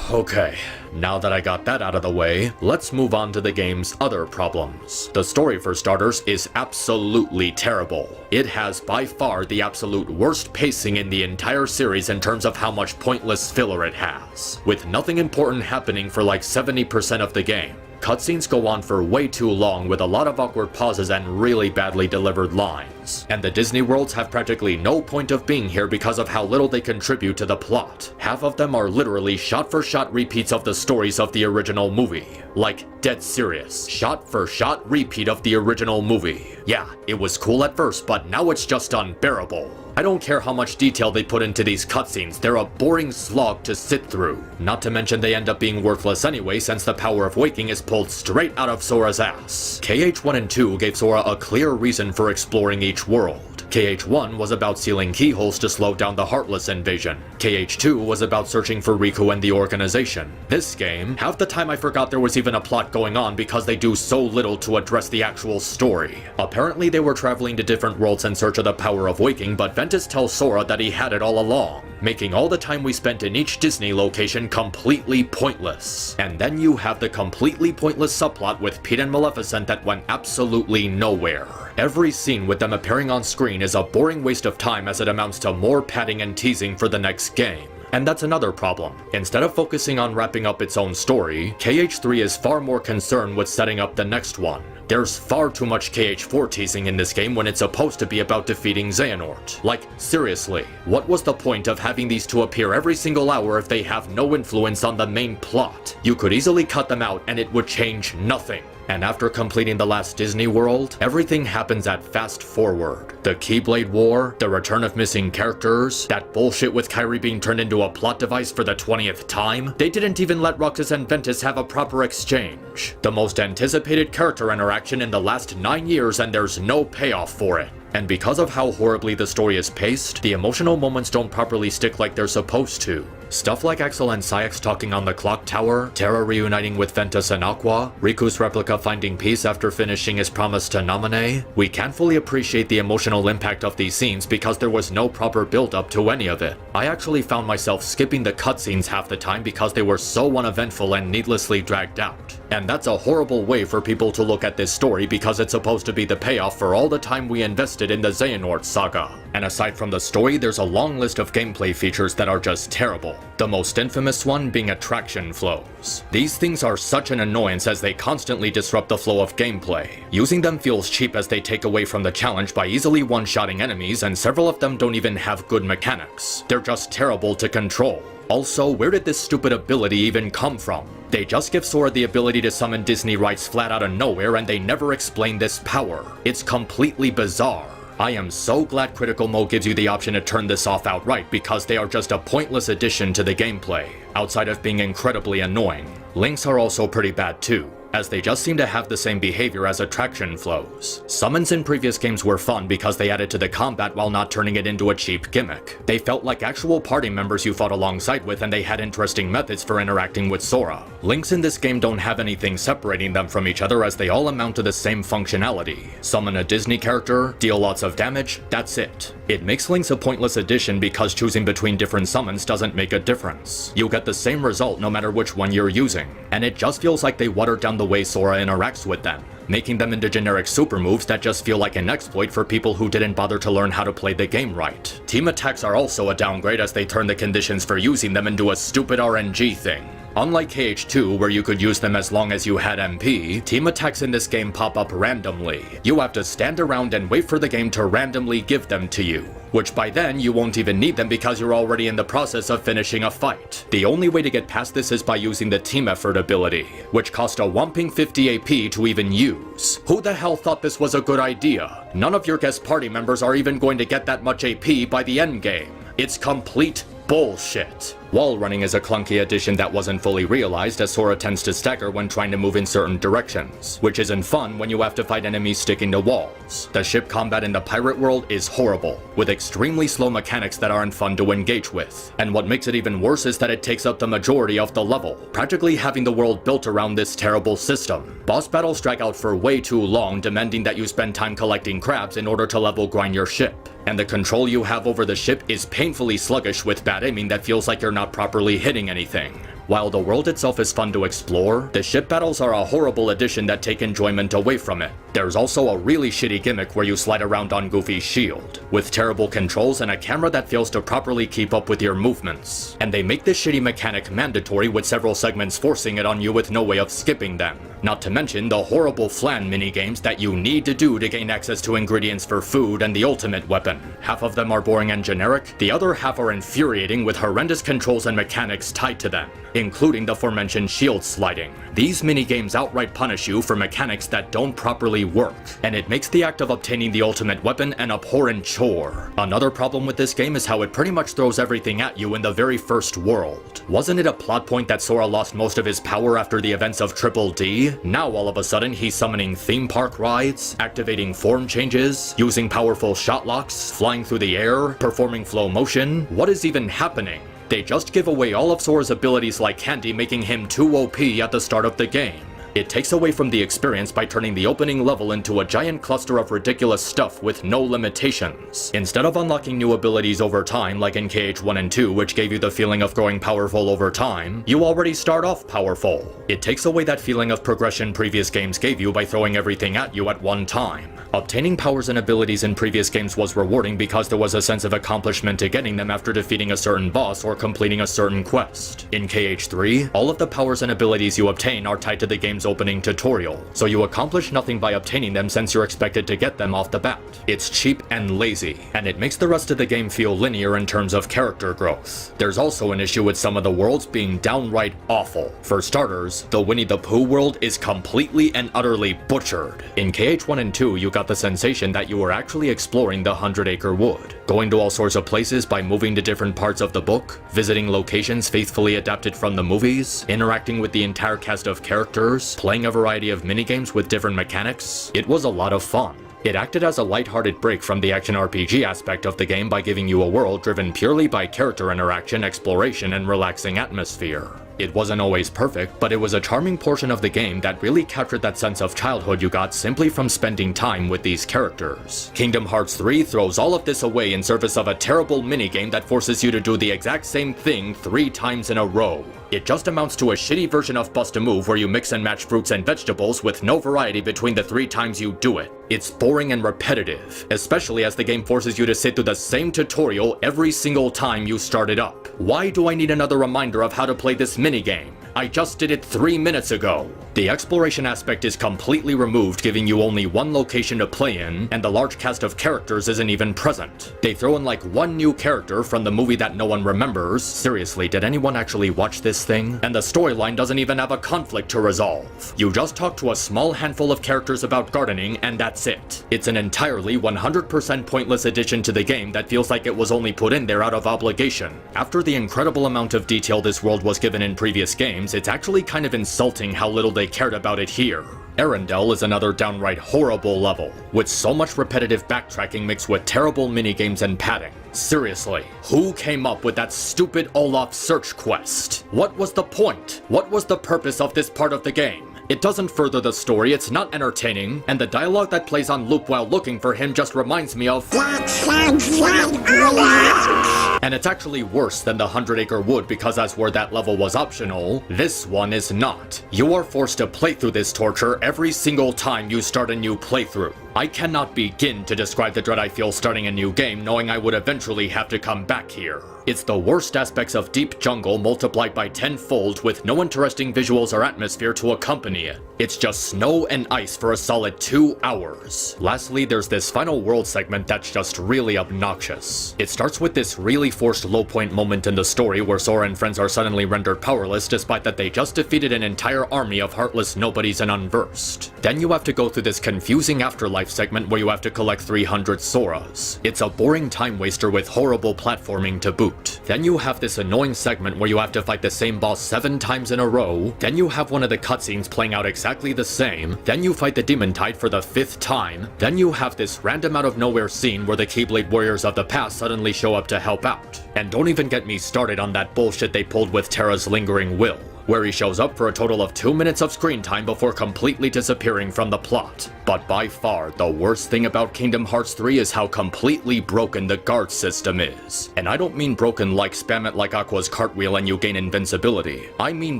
Okay, now that I got that out of the way, let's move on to the game's other problems. The story, for starters, is absolutely terrible. It has by far the absolute worst pacing in the entire series in terms of how much pointless filler it has, with nothing important happening for like 70% of the game. Cutscenes go on for way too long with a lot of awkward pauses and really badly delivered lines. And the Disney worlds have practically no point of being here because of how little they contribute to the plot. Half of them are literally shot-for-shot repeats of the stories of the original movie. Like, dead serious. Shot-for-shot repeat of the original movie. Yeah, it was cool at first, but now it's just unbearable. I don't care how much detail they put into these cutscenes, they're a boring slog to sit through. Not to mention they end up being worthless anyway since the power of waking is pulled straight out of Sora's ass. KH1 and 2 gave Sora a clear reason for exploring each world. KH1 was about sealing keyholes to slow down the Heartless invasion. KH2 was about searching for Riku and the organization. This game, half the time I forgot there was even a plot going on because they do so little to address the actual story. Apparently they were traveling to different worlds in search of the power of waking, but Ventus tells Sora that he had it all along, making all the time we spent in each Disney location completely pointless. And then you have the completely pointless subplot with Pete and Maleficent that went absolutely nowhere. Every scene with them appearing on screen is a boring waste of time as it amounts to more padding and teasing for the next game. And that's another problem. Instead of focusing on wrapping up its own story, KH3 is far more concerned with setting up the next one. There's far too much KH4 teasing in this game when it's supposed to be about defeating Xehanort. Like, seriously, what was the point of having these two appear every single hour if they have no influence on the main plot? You could easily cut them out and it would change nothing. And after completing the last Disney World, everything happens at fast forward. The Keyblade War, the return of missing characters, that bullshit with Kairi being turned into a plot device for the 20th time. They didn't even let Roxas and Ventus have a proper exchange. The most anticipated character interaction in the last 9 years, and there's no payoff for it. And because of how horribly the story is paced, the emotional moments don't properly stick like they're supposed to. Stuff like Axel and Saïx talking on the clock tower, Terra reuniting with Ventus and Aqua, Riku's replica finding peace after finishing his promise to Naminé. We can't fully appreciate the emotional impact of these scenes because there was no proper build-up to any of it. I actually found myself skipping the cutscenes half the time because they were so uneventful and needlessly dragged out. And that's a horrible way for people to look at this story because it's supposed to be the payoff for all the time we invested in the Xehanort saga. And aside from the story, there's a long list of gameplay features that are just terrible. The most infamous one being attraction flows. These things are such an annoyance as they constantly disrupt the flow of gameplay. Using them feels cheap as they take away from the challenge by easily one-shotting enemies, and several of them don't even have good mechanics. They're just terrible to control. Also, where did this stupid ability even come from? They just give Sora the ability to summon Disney rights flat out of nowhere and they never explain this power. It's completely bizarre. I am so glad Critical Mode gives you the option to turn this off outright because they are just a pointless addition to the gameplay, outside of being incredibly annoying. Links are also pretty bad too, as they just seem to have the same behavior as attraction flows. Summons in previous games were fun because they added to the combat while not turning it into a cheap gimmick. They felt like actual party members you fought alongside with and they had interesting methods for interacting with Sora. Links in this game don't have anything separating them from each other as they all amount to the same functionality. Summon a Disney character, deal lots of damage, that's it. It makes Links a pointless addition because choosing between different summons doesn't make a difference. You get the same result no matter which one you're using, and it just feels like they watered down the way Sora interacts with them, making them into generic super moves that just feel like an exploit for people who didn't bother to learn how to play the game right. Team attacks are also a downgrade as they turn the conditions for using them into a stupid RNG thing. Unlike KH2, where you could use them as long as you had MP, team attacks in this game pop up randomly. You have to stand around and wait for the game to randomly give them to you, which by then you won't even need them because you're already in the process of finishing a fight. The only way to get past this is by using the team effort ability, which cost a whopping 50 AP to even use. Who the hell thought this was a good idea? None of your guest party members are even going to get that much AP by the end game. It's complete bullshit. Wall running is a clunky addition that wasn't fully realized as Sora tends to stagger when trying to move in certain directions, which isn't fun when you have to fight enemies sticking to walls. The ship combat in the pirate world is horrible, with extremely slow mechanics that aren't fun to engage with. And what makes it even worse is that it takes up the majority of the level, practically having the world built around this terrible system. Boss battles drag out for way too long, demanding that you spend time collecting crabs in order to level grind your ship. And the control you have over the ship is painfully sluggish with bad aiming that feels like you're not properly hitting anything. While the world itself is fun to explore, the ship battles are a horrible addition that take enjoyment away from it. There's also a really shitty gimmick where you slide around on Goofy's shield, with terrible controls and a camera that fails to properly keep up with your movements. And they make this shitty mechanic mandatory with several segments forcing it on you with no way of skipping them. Not to mention the horrible flan minigames that you need to do to gain access to ingredients for food and the ultimate weapon. Half of them are boring and generic, the other half are infuriating with horrendous controls and mechanics tied to them, including the aforementioned shield sliding. These minigames outright punish you for mechanics that don't properly work, and it makes the act of obtaining the ultimate weapon an abhorrent chore. Another problem with this game is how it pretty much throws everything at you in the very first world. Wasn't it a plot point that Sora lost most of his power after the events of Triple D? Now all of a sudden he's summoning theme park rides, activating form changes, using powerful shot locks, flying through the air, performing flow motion. What is even happening? They just give away all of Sora's abilities like candy, making him too OP at the start of the game. It takes away from the experience by turning the opening level into a giant cluster of ridiculous stuff with no limitations. Instead of unlocking new abilities over time like in KH1 and 2, which gave you the feeling of growing powerful over time, you already start off powerful. It takes away that feeling of progression previous games gave you by throwing everything at you at one time. Obtaining powers and abilities in previous games was rewarding because there was a sense of accomplishment to getting them after defeating a certain boss or completing a certain quest. In KH3, all of the powers and abilities you obtain are tied to the game's opening tutorial, so you accomplish nothing by obtaining them since you're expected to get them off the bat. It's cheap and lazy, and it makes the rest of the game feel linear in terms of character growth. There's also an issue with some of the worlds being downright awful. For starters, the Winnie the Pooh world is completely and utterly butchered. In KH1 and 2, you got the sensation that you were actually exploring the 100-acre wood, going to all sorts of places by moving to different parts of the book, visiting locations faithfully adapted from the movies, interacting with the entire cast of characters, playing a variety of minigames with different mechanics. It was a lot of fun. It acted as a lighthearted break from the action RPG aspect of the game by giving you a world driven purely by character interaction, exploration, and relaxing atmosphere. It wasn't always perfect, but it was a charming portion of the game that really captured that sense of childhood you got simply from spending time with these characters. Kingdom Hearts 3 throws all of this away in service of a terrible minigame that forces you to do the exact same thing 3 times in a row. It just amounts to a shitty version of Bust a Move where you mix and match fruits and vegetables with no variety between the 3 times you do it. It's boring and repetitive, especially as the game forces you to sit through the same tutorial every single time you start it up. Why do I need another reminder of how to play this minigame? I just did it 3 minutes ago. The exploration aspect is completely removed, giving you only one location to play in, and the large cast of characters isn't even present. They throw in like one new character from the movie that no one remembers. Seriously, did anyone actually watch this thing? And the storyline doesn't even have a conflict to resolve. You just talk to a small handful of characters about gardening, and that's it. It's an entirely 100% pointless addition to the game that feels like it was only put in there out of obligation. After the incredible amount of detail this world was given in previous games, it's actually kind of insulting how little they cared about it here. Arendelle is another downright horrible level, with so much repetitive backtracking mixed with terrible minigames and padding. Seriously, who came up with that stupid Olaf search quest? What was the point? What was the purpose of this part of the game? It doesn't further the story, it's not entertaining, and the dialogue that plays on loop while looking for him just reminds me of... That sounds like Olaf. And it's actually worse than the 100-Acre Wood because as where that level was optional, this one is not. You are forced to play through this torture every single time you start a new playthrough. I cannot begin to describe the dread I feel starting a new game knowing I would eventually have to come back here. It's the worst aspects of Deep Jungle multiplied by 10-fold with no interesting visuals or atmosphere to accompany it. It's just snow and ice for a solid 2 hours. Lastly, there's this final world segment that's just really obnoxious. It starts with this really forced low point moment in the story where Sora and friends are suddenly rendered powerless despite that they just defeated an entire army of heartless nobodies and unversed. Then you have to go through this confusing afterlife segment where you have to collect 300 Soras. It's a boring time waster with horrible platforming to boot. Then you have this annoying segment where you have to fight the same boss 7 times in a row. Then you have one of the cutscenes playing out exactly the same. Then you fight the Demon Tide for the 5th time. Then you have this random out of nowhere scene where the Keyblade warriors of the past suddenly show up to help out. And don't even get me started on that bullshit they pulled with Terra's lingering will, where he shows up for a total of 2 minutes of screen time before completely disappearing from the plot. But by far, the worst thing about Kingdom Hearts 3 is how completely broken the guard system is. And I don't mean broken like spam it like Aqua's cartwheel and you gain invincibility. I mean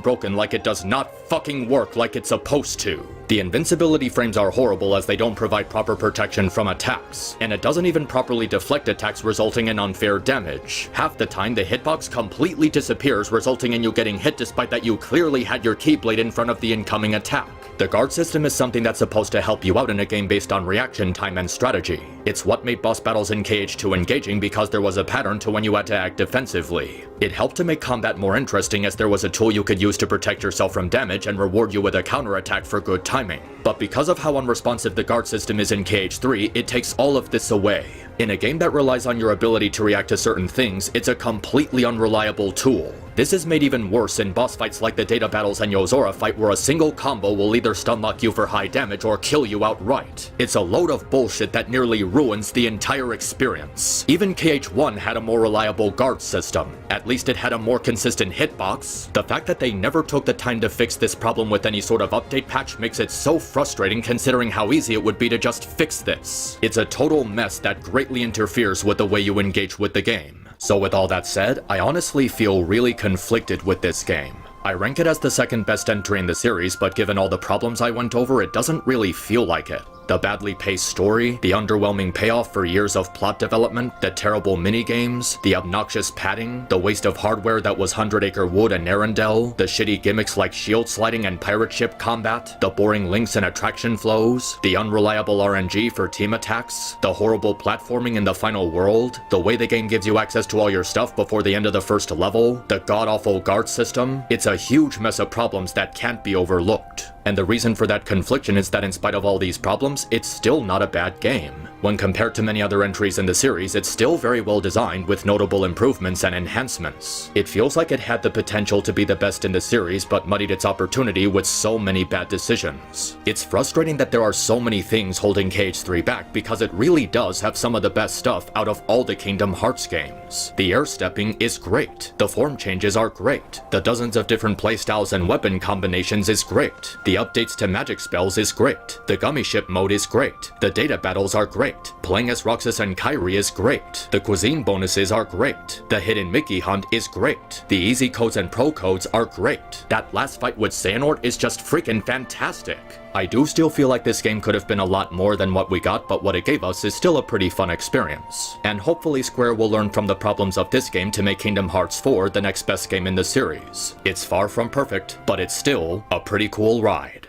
broken like it does not fucking work like it's supposed to. The invincibility frames are horrible as they don't provide proper protection from attacks, and it doesn't even properly deflect attacks resulting in unfair damage. Half the time the hitbox completely disappears resulting in you getting hit despite that you clearly had your Keyblade in front of the incoming attack. The guard system is something that's supposed to help you out in a game based on reaction time and strategy. It's what made boss battles in KH2 engaging because there was a pattern to when you had to act defensively. It helped to make combat more interesting as there was a tool you could use to protect yourself from damage and reward you with a counterattack for good timing. But because of how unresponsive the guard system is in KH3, it takes all of this away. In a game that relies on your ability to react to certain things, it's a completely unreliable tool. This is made even worse in boss fights like the Data Battles and Yozora fight where a single combo will either stunlock you for high damage or kill you outright. It's a load of bullshit that nearly ruins the entire experience. Even KH1 had a more reliable guard system. At least it had a more consistent hitbox. The fact that they never took the time to fix this problem with any sort of update patch makes it so frustrating considering how easy it would be to just fix this. It's a total mess that greatly interferes with the way you engage with the game. So with all that said, I honestly feel really conflicted with this game. I rank it as the second best entry in the series, but given all the problems I went over, it doesn't really feel like it. The badly paced story, the underwhelming payoff for years of plot development, the terrible minigames, the obnoxious padding, the waste of hardware that was 100-Acre Wood and Arendelle, the shitty gimmicks like shield sliding and pirate ship combat, the boring links and attraction flows, the unreliable RNG for team attacks, the horrible platforming in the final world, the way the game gives you access to all your stuff before the end of the first level, the god-awful guard system. It's a huge mess of problems that can't be overlooked. And the reason for that confliction is that in spite of all these problems, it's still not a bad game. When compared to many other entries in the series, it's still very well designed with notable improvements and enhancements. It feels like it had the potential to be the best in the series, but muddied its opportunity with so many bad decisions. It's frustrating that there are so many things holding KH3 back because it really does have some of the best stuff out of all the Kingdom Hearts games. The air stepping is great. The form changes are great. The dozens of different playstyles and weapon combinations is great. The updates to magic spells is great. The gummy ship mode is great. The data battles are great. Playing as Roxas and Kairi is great. The cuisine bonuses are great. The hidden Mickey hunt is great. The easy codes and pro codes are great. That last fight with Xehanort is just freaking fantastic. I do still feel like this game could have been a lot more than what we got, but what it gave us is still a pretty fun experience. And hopefully Square will learn from the problems of this game to make Kingdom Hearts 4 the next best game in the series. It's far from perfect, but it's still a pretty cool ride.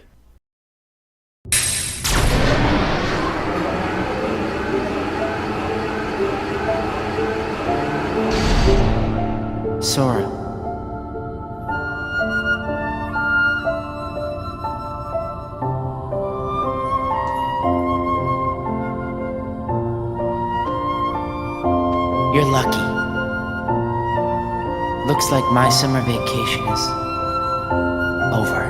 Sora. You're lucky. Looks like my summer vacation is over.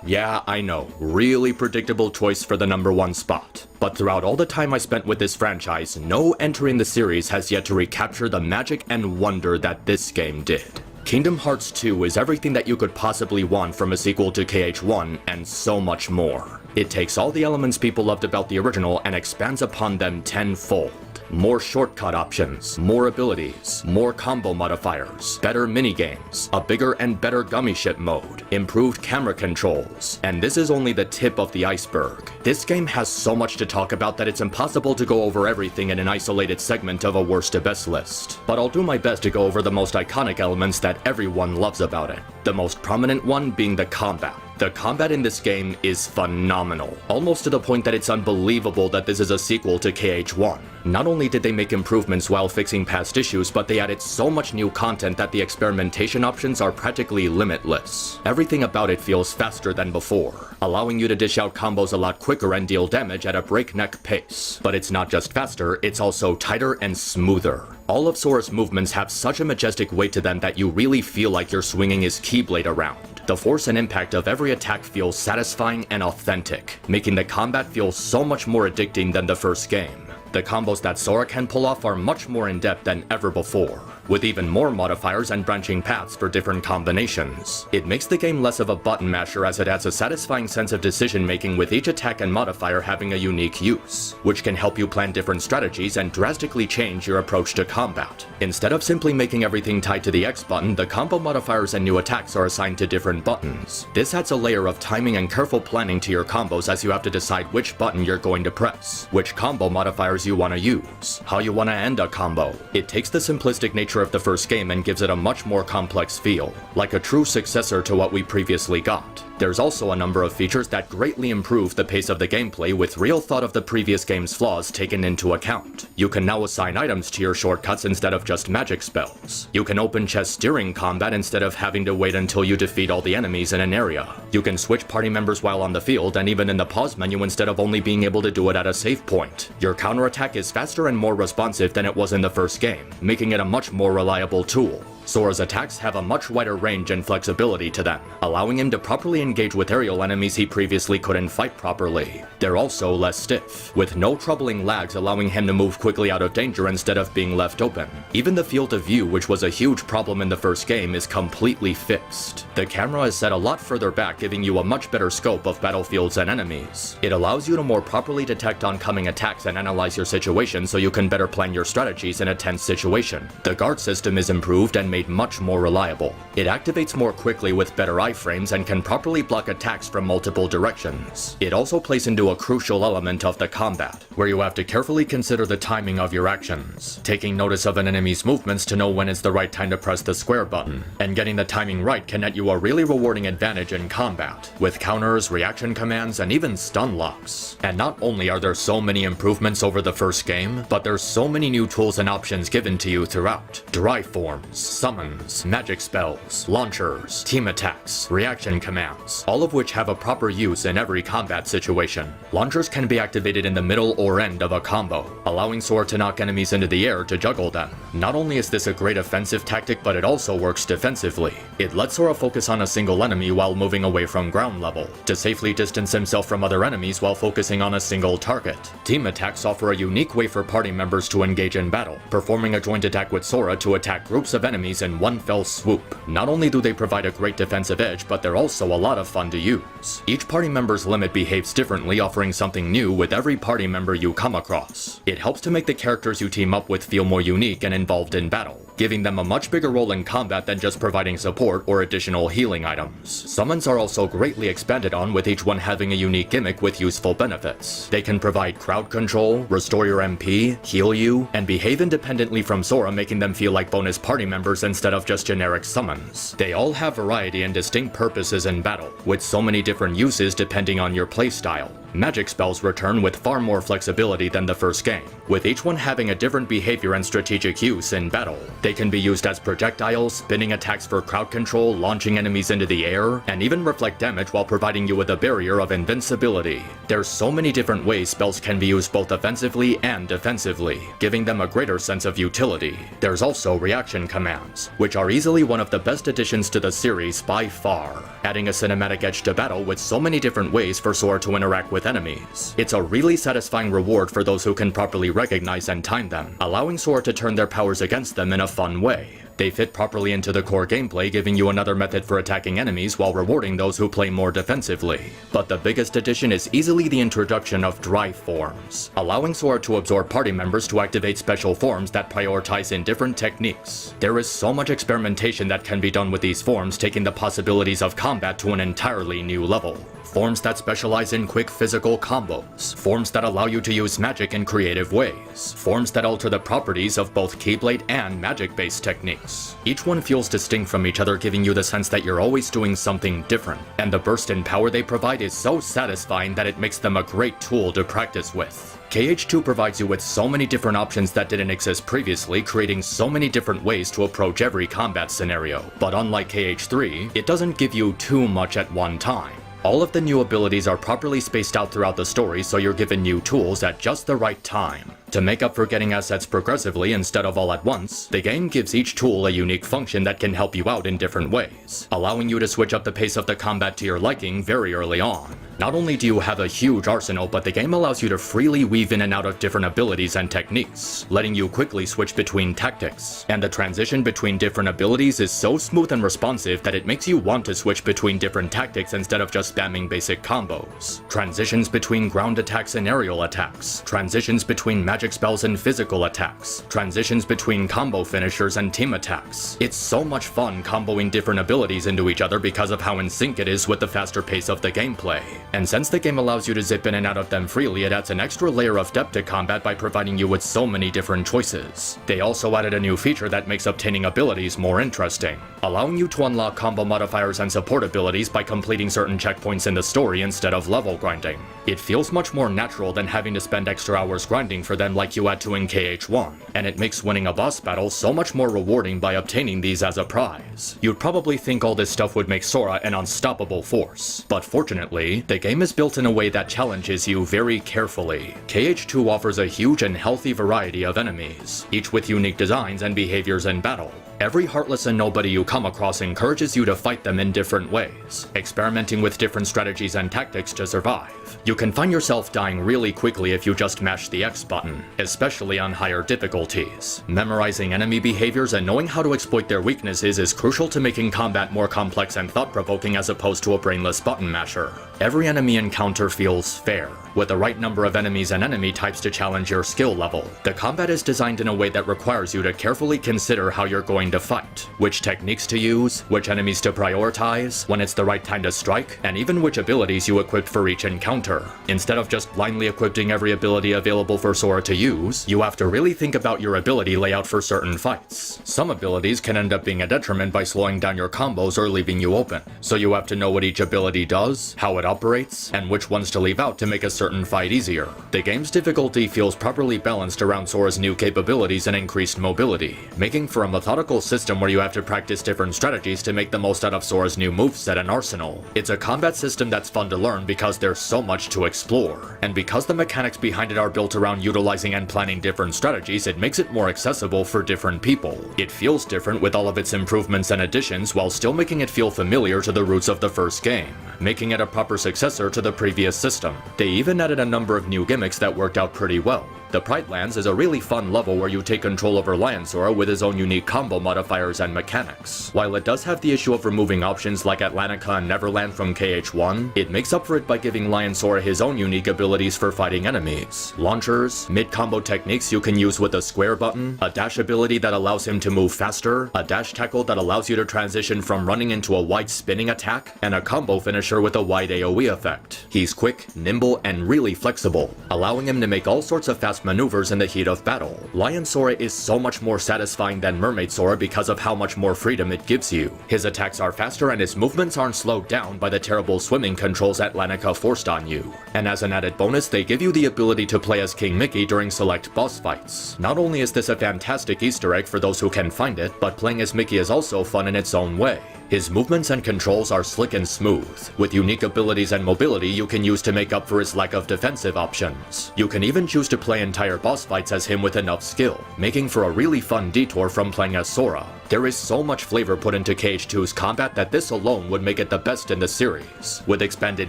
Yeah, I know, really predictable choice for the #1 spot. But throughout all the time I spent with this franchise, no entry in the series has yet to recapture the magic and wonder that this game did. Kingdom Hearts 2 is everything that you could possibly want from a sequel to KH1 and so much more. It takes all the elements people loved about the original and expands upon them tenfold. More shortcut options, more abilities, more combo modifiers, better minigames, a bigger and better gummy ship mode, improved camera controls, and this is only the tip of the iceberg. This game has so much to talk about that it's impossible to go over everything in an isolated segment of a worst to best list. But I'll do my best to go over the most iconic elements that everyone loves about it. The most prominent one being the combat. The combat in this game is phenomenal, almost to the point that it's unbelievable that this is a sequel to KH1. Not only did they make improvements while fixing past issues, but they added so much new content that the experimentation options are practically limitless. Everything about it feels faster than before, allowing you to dish out combos a lot quicker and deal damage at a breakneck pace. But it's not just faster, it's also tighter and smoother. All of Sora's movements have such a majestic weight to them that you really feel like you're swinging his keyblade around. The force and impact of every attack feels satisfying and authentic, making the combat feel so much more addicting than the first game. The combos that Sora can pull off are much more in-depth than ever before, with even more modifiers and branching paths for different combinations. It makes the game less of a button masher as it adds a satisfying sense of decision making with each attack and modifier having a unique use, which can help you plan different strategies and drastically change your approach to combat. Instead of simply making everything tied to the X button, the combo modifiers and new attacks are assigned to different buttons. This adds a layer of timing and careful planning to your combos as you have to decide which button you're going to press, which combo modifiers you want to use, how you want to end a combo. It takes the simplistic nature of the first game and gives it a much more complex feel, like a true successor to what we previously got. There's also a number of features that greatly improve the pace of the gameplay with real thought of the previous game's flaws taken into account. You can now assign items to your shortcuts instead of just magic spells. You can open chest during combat instead of having to wait until you defeat all the enemies in an area. You can switch party members while on the field and even in the pause menu instead of only being able to do it at a save point. Your counterattack is faster and more responsive than it was in the first game, making it a much more reliable tool. Sora's attacks have a much wider range and flexibility to them, allowing him to properly engage with aerial enemies he previously couldn't fight properly. They're also less stiff, with no troubling lags allowing him to move quickly out of danger instead of being left open. Even the field of view, which was a huge problem in the first game, is completely fixed. The camera is set a lot further back, giving you a much better scope of battlefields and enemies. It allows you to more properly detect oncoming attacks and analyze your situation so you can better plan your strategies in a tense situation. The guard system is improved and made much more reliable. It activates more quickly with better iframes and can properly block attacks from multiple directions. It also plays into a crucial element of the combat, where you have to carefully consider the timing of your actions, taking notice of an enemy's movements to know when it's the right time to press the square button, and getting the timing right can net you a really rewarding advantage in combat, with counters, reaction commands, and even stun locks. And not only are there so many improvements over the first game, but there's so many new tools and options given to you throughout. Dry forms, summons, magic spells, launchers, team attacks, reaction commands, all of which have a proper use in every combat situation. Launchers can be activated in the middle or end of a combo, allowing Sora to knock enemies into the air to juggle them. Not only is this a great offensive tactic, but it also works defensively. It lets Sora focus on a single enemy while moving away from ground level, to safely distance himself from other enemies while focusing on a single target. Team attacks offer a unique way for party members to engage in battle, performing a joint attack with Sora to attack groups of enemies in one fell swoop. Not only do they provide a great defensive edge, but they're also a lot of fun to use. Each party member's limit behaves differently, offering something new with every party member you come across. It helps to make the characters you team up with feel more unique and involved in battle, giving them a much bigger role in combat than just providing support or additional healing items. Summons are also greatly expanded on, with each one having a unique gimmick with useful benefits. They can provide crowd control, restore your MP, heal you, and behave independently from Sora, making them feel like bonus party members instead of just generic summons. They all have variety and distinct purposes in battle, with so many different uses depending on your playstyle. Magic spells return with far more flexibility than the first game, with each one having a different behavior and strategic use in battle. They can be used as projectiles, spinning attacks for crowd control, launching enemies into the air, and even reflect damage while providing you with a barrier of invincibility. There's so many different ways spells can be used both offensively and defensively, giving them a greater sense of utility. There's also reaction commands, which are easily one of the best additions to the series by far, adding a cinematic edge to battle with so many different ways for Sora to interact with enemies. It's a really satisfying reward for those who can properly recognize and time them, allowing Sora to turn their powers against them in a fun way. They fit properly into the core gameplay, giving you another method for attacking enemies while rewarding those who play more defensively. But the biggest addition is easily the introduction of Drive forms, allowing Sora to absorb party members to activate special forms that prioritize in different techniques. There is so much experimentation that can be done with these forms, taking the possibilities of combat to an entirely new level. Forms that specialize in quick physical combos, forms that allow you to use magic in creative ways, forms that alter the properties of both Keyblade and magic-based techniques. Each one feels distinct from each other, giving you the sense that you're always doing something different, and the burst in power they provide is so satisfying that it makes them a great tool to practice with. KH2 provides you with so many different options that didn't exist previously, creating so many different ways to approach every combat scenario. But unlike KH3, it doesn't give you too much at one time. All of the new abilities are properly spaced out throughout the story, so you're given new tools at just the right time. To make up for getting assets progressively instead of all at once, the game gives each tool a unique function that can help you out in different ways, allowing you to switch up the pace of the combat to your liking very early on. Not only do you have a huge arsenal, but the game allows you to freely weave in and out of different abilities and techniques, letting you quickly switch between tactics. And the transition between different abilities is so smooth and responsive that it makes you want to switch between different tactics instead of just spamming basic combos. Transitions between ground attacks and aerial attacks, transitions between magic spells and physical attacks, transitions between combo finishers and team attacks. It's so much fun comboing different abilities into each other because of how in sync it is with the faster pace of the gameplay. And since the game allows you to zip in and out of them freely, it adds an extra layer of depth to combat by providing you with so many different choices. They also added a new feature that makes obtaining abilities more interesting, allowing you to unlock combo modifiers and support abilities by completing certain checkpoints in the story instead of level grinding. It feels much more natural than having to spend extra hours grinding for them like you had to in KH1, and it makes winning a boss battle so much more rewarding by obtaining these as a prize. You'd probably think all this stuff would make Sora an unstoppable force, but fortunately, the game is built in a way that challenges you very carefully. KH2 offers a huge and healthy variety of enemies, each with unique designs and behaviors in battle. Every heartless and nobody you come across encourages you to fight them in different ways, experimenting with different strategies and tactics to survive. You can find yourself dying really quickly if you just mash the X button, especially on higher difficulties. Memorizing enemy behaviors and knowing how to exploit their weaknesses is crucial to making combat more complex and thought-provoking as opposed to a brainless button masher. Every enemy encounter feels fair, with the right number of enemies and enemy types to challenge your skill level. The combat is designed in a way that requires you to carefully consider how you're going to fight, which techniques to use, which enemies to prioritize, when it's the right time to strike, and even which abilities you equip for each encounter. Instead of just blindly equipping every ability available for Sora to use, you have to really think about your ability layout for certain fights. Some abilities can end up being a detriment by slowing down your combos or leaving you open, so you have to know what each ability does, how it operates, and which ones to leave out to make a certain fight easier. The game's difficulty feels properly balanced around Sora's new capabilities and increased mobility, making for a methodical system where you have to practice different strategies to make the most out of Sora's new moveset and arsenal. It's a combat system that's fun to learn because there's so much to explore, and because the mechanics behind it are built around utilizing and planning different strategies, it makes it more accessible for different people. It feels different with all of its improvements and additions while still making it feel familiar to the roots of the first game, making it a proper successor to the previous system. They even added a number of new gimmicks that worked out pretty well. The Pride Lands is a really fun level where you take control over Lion Sora with his own unique combo modifiers and mechanics. While it does have the issue of removing options like Atlantica and Neverland from KH1, it makes up for it by giving Lion Sora his own unique abilities for fighting enemies. Launchers, mid-combo techniques you can use with a square button, a dash ability that allows him to move faster, a dash tackle that allows you to transition from running into a wide spinning attack, and a combo finisher with a wide AoE effect. He's quick, nimble, and really flexible, allowing him to make all sorts of fast fast maneuvers in the heat of battle. Lion Sora is so much more satisfying than Mermaid Sora because of how much more freedom it gives you. His attacks are faster and his movements aren't slowed down by the terrible swimming controls Atlantica forced on you. And as an added bonus, they give you the ability to play as King Mickey during select boss fights. Not only is this a fantastic Easter egg for those who can find it, but playing as Mickey is also fun in its own way. His movements and controls are slick and smooth, with unique abilities and mobility you can use to make up for his lack of defensive options. You can even choose to play entire boss fights as him with enough skill, making for a really fun detour from playing as Sora. There is so much flavor put into KH2's combat that this alone would make it the best in the series. With expanded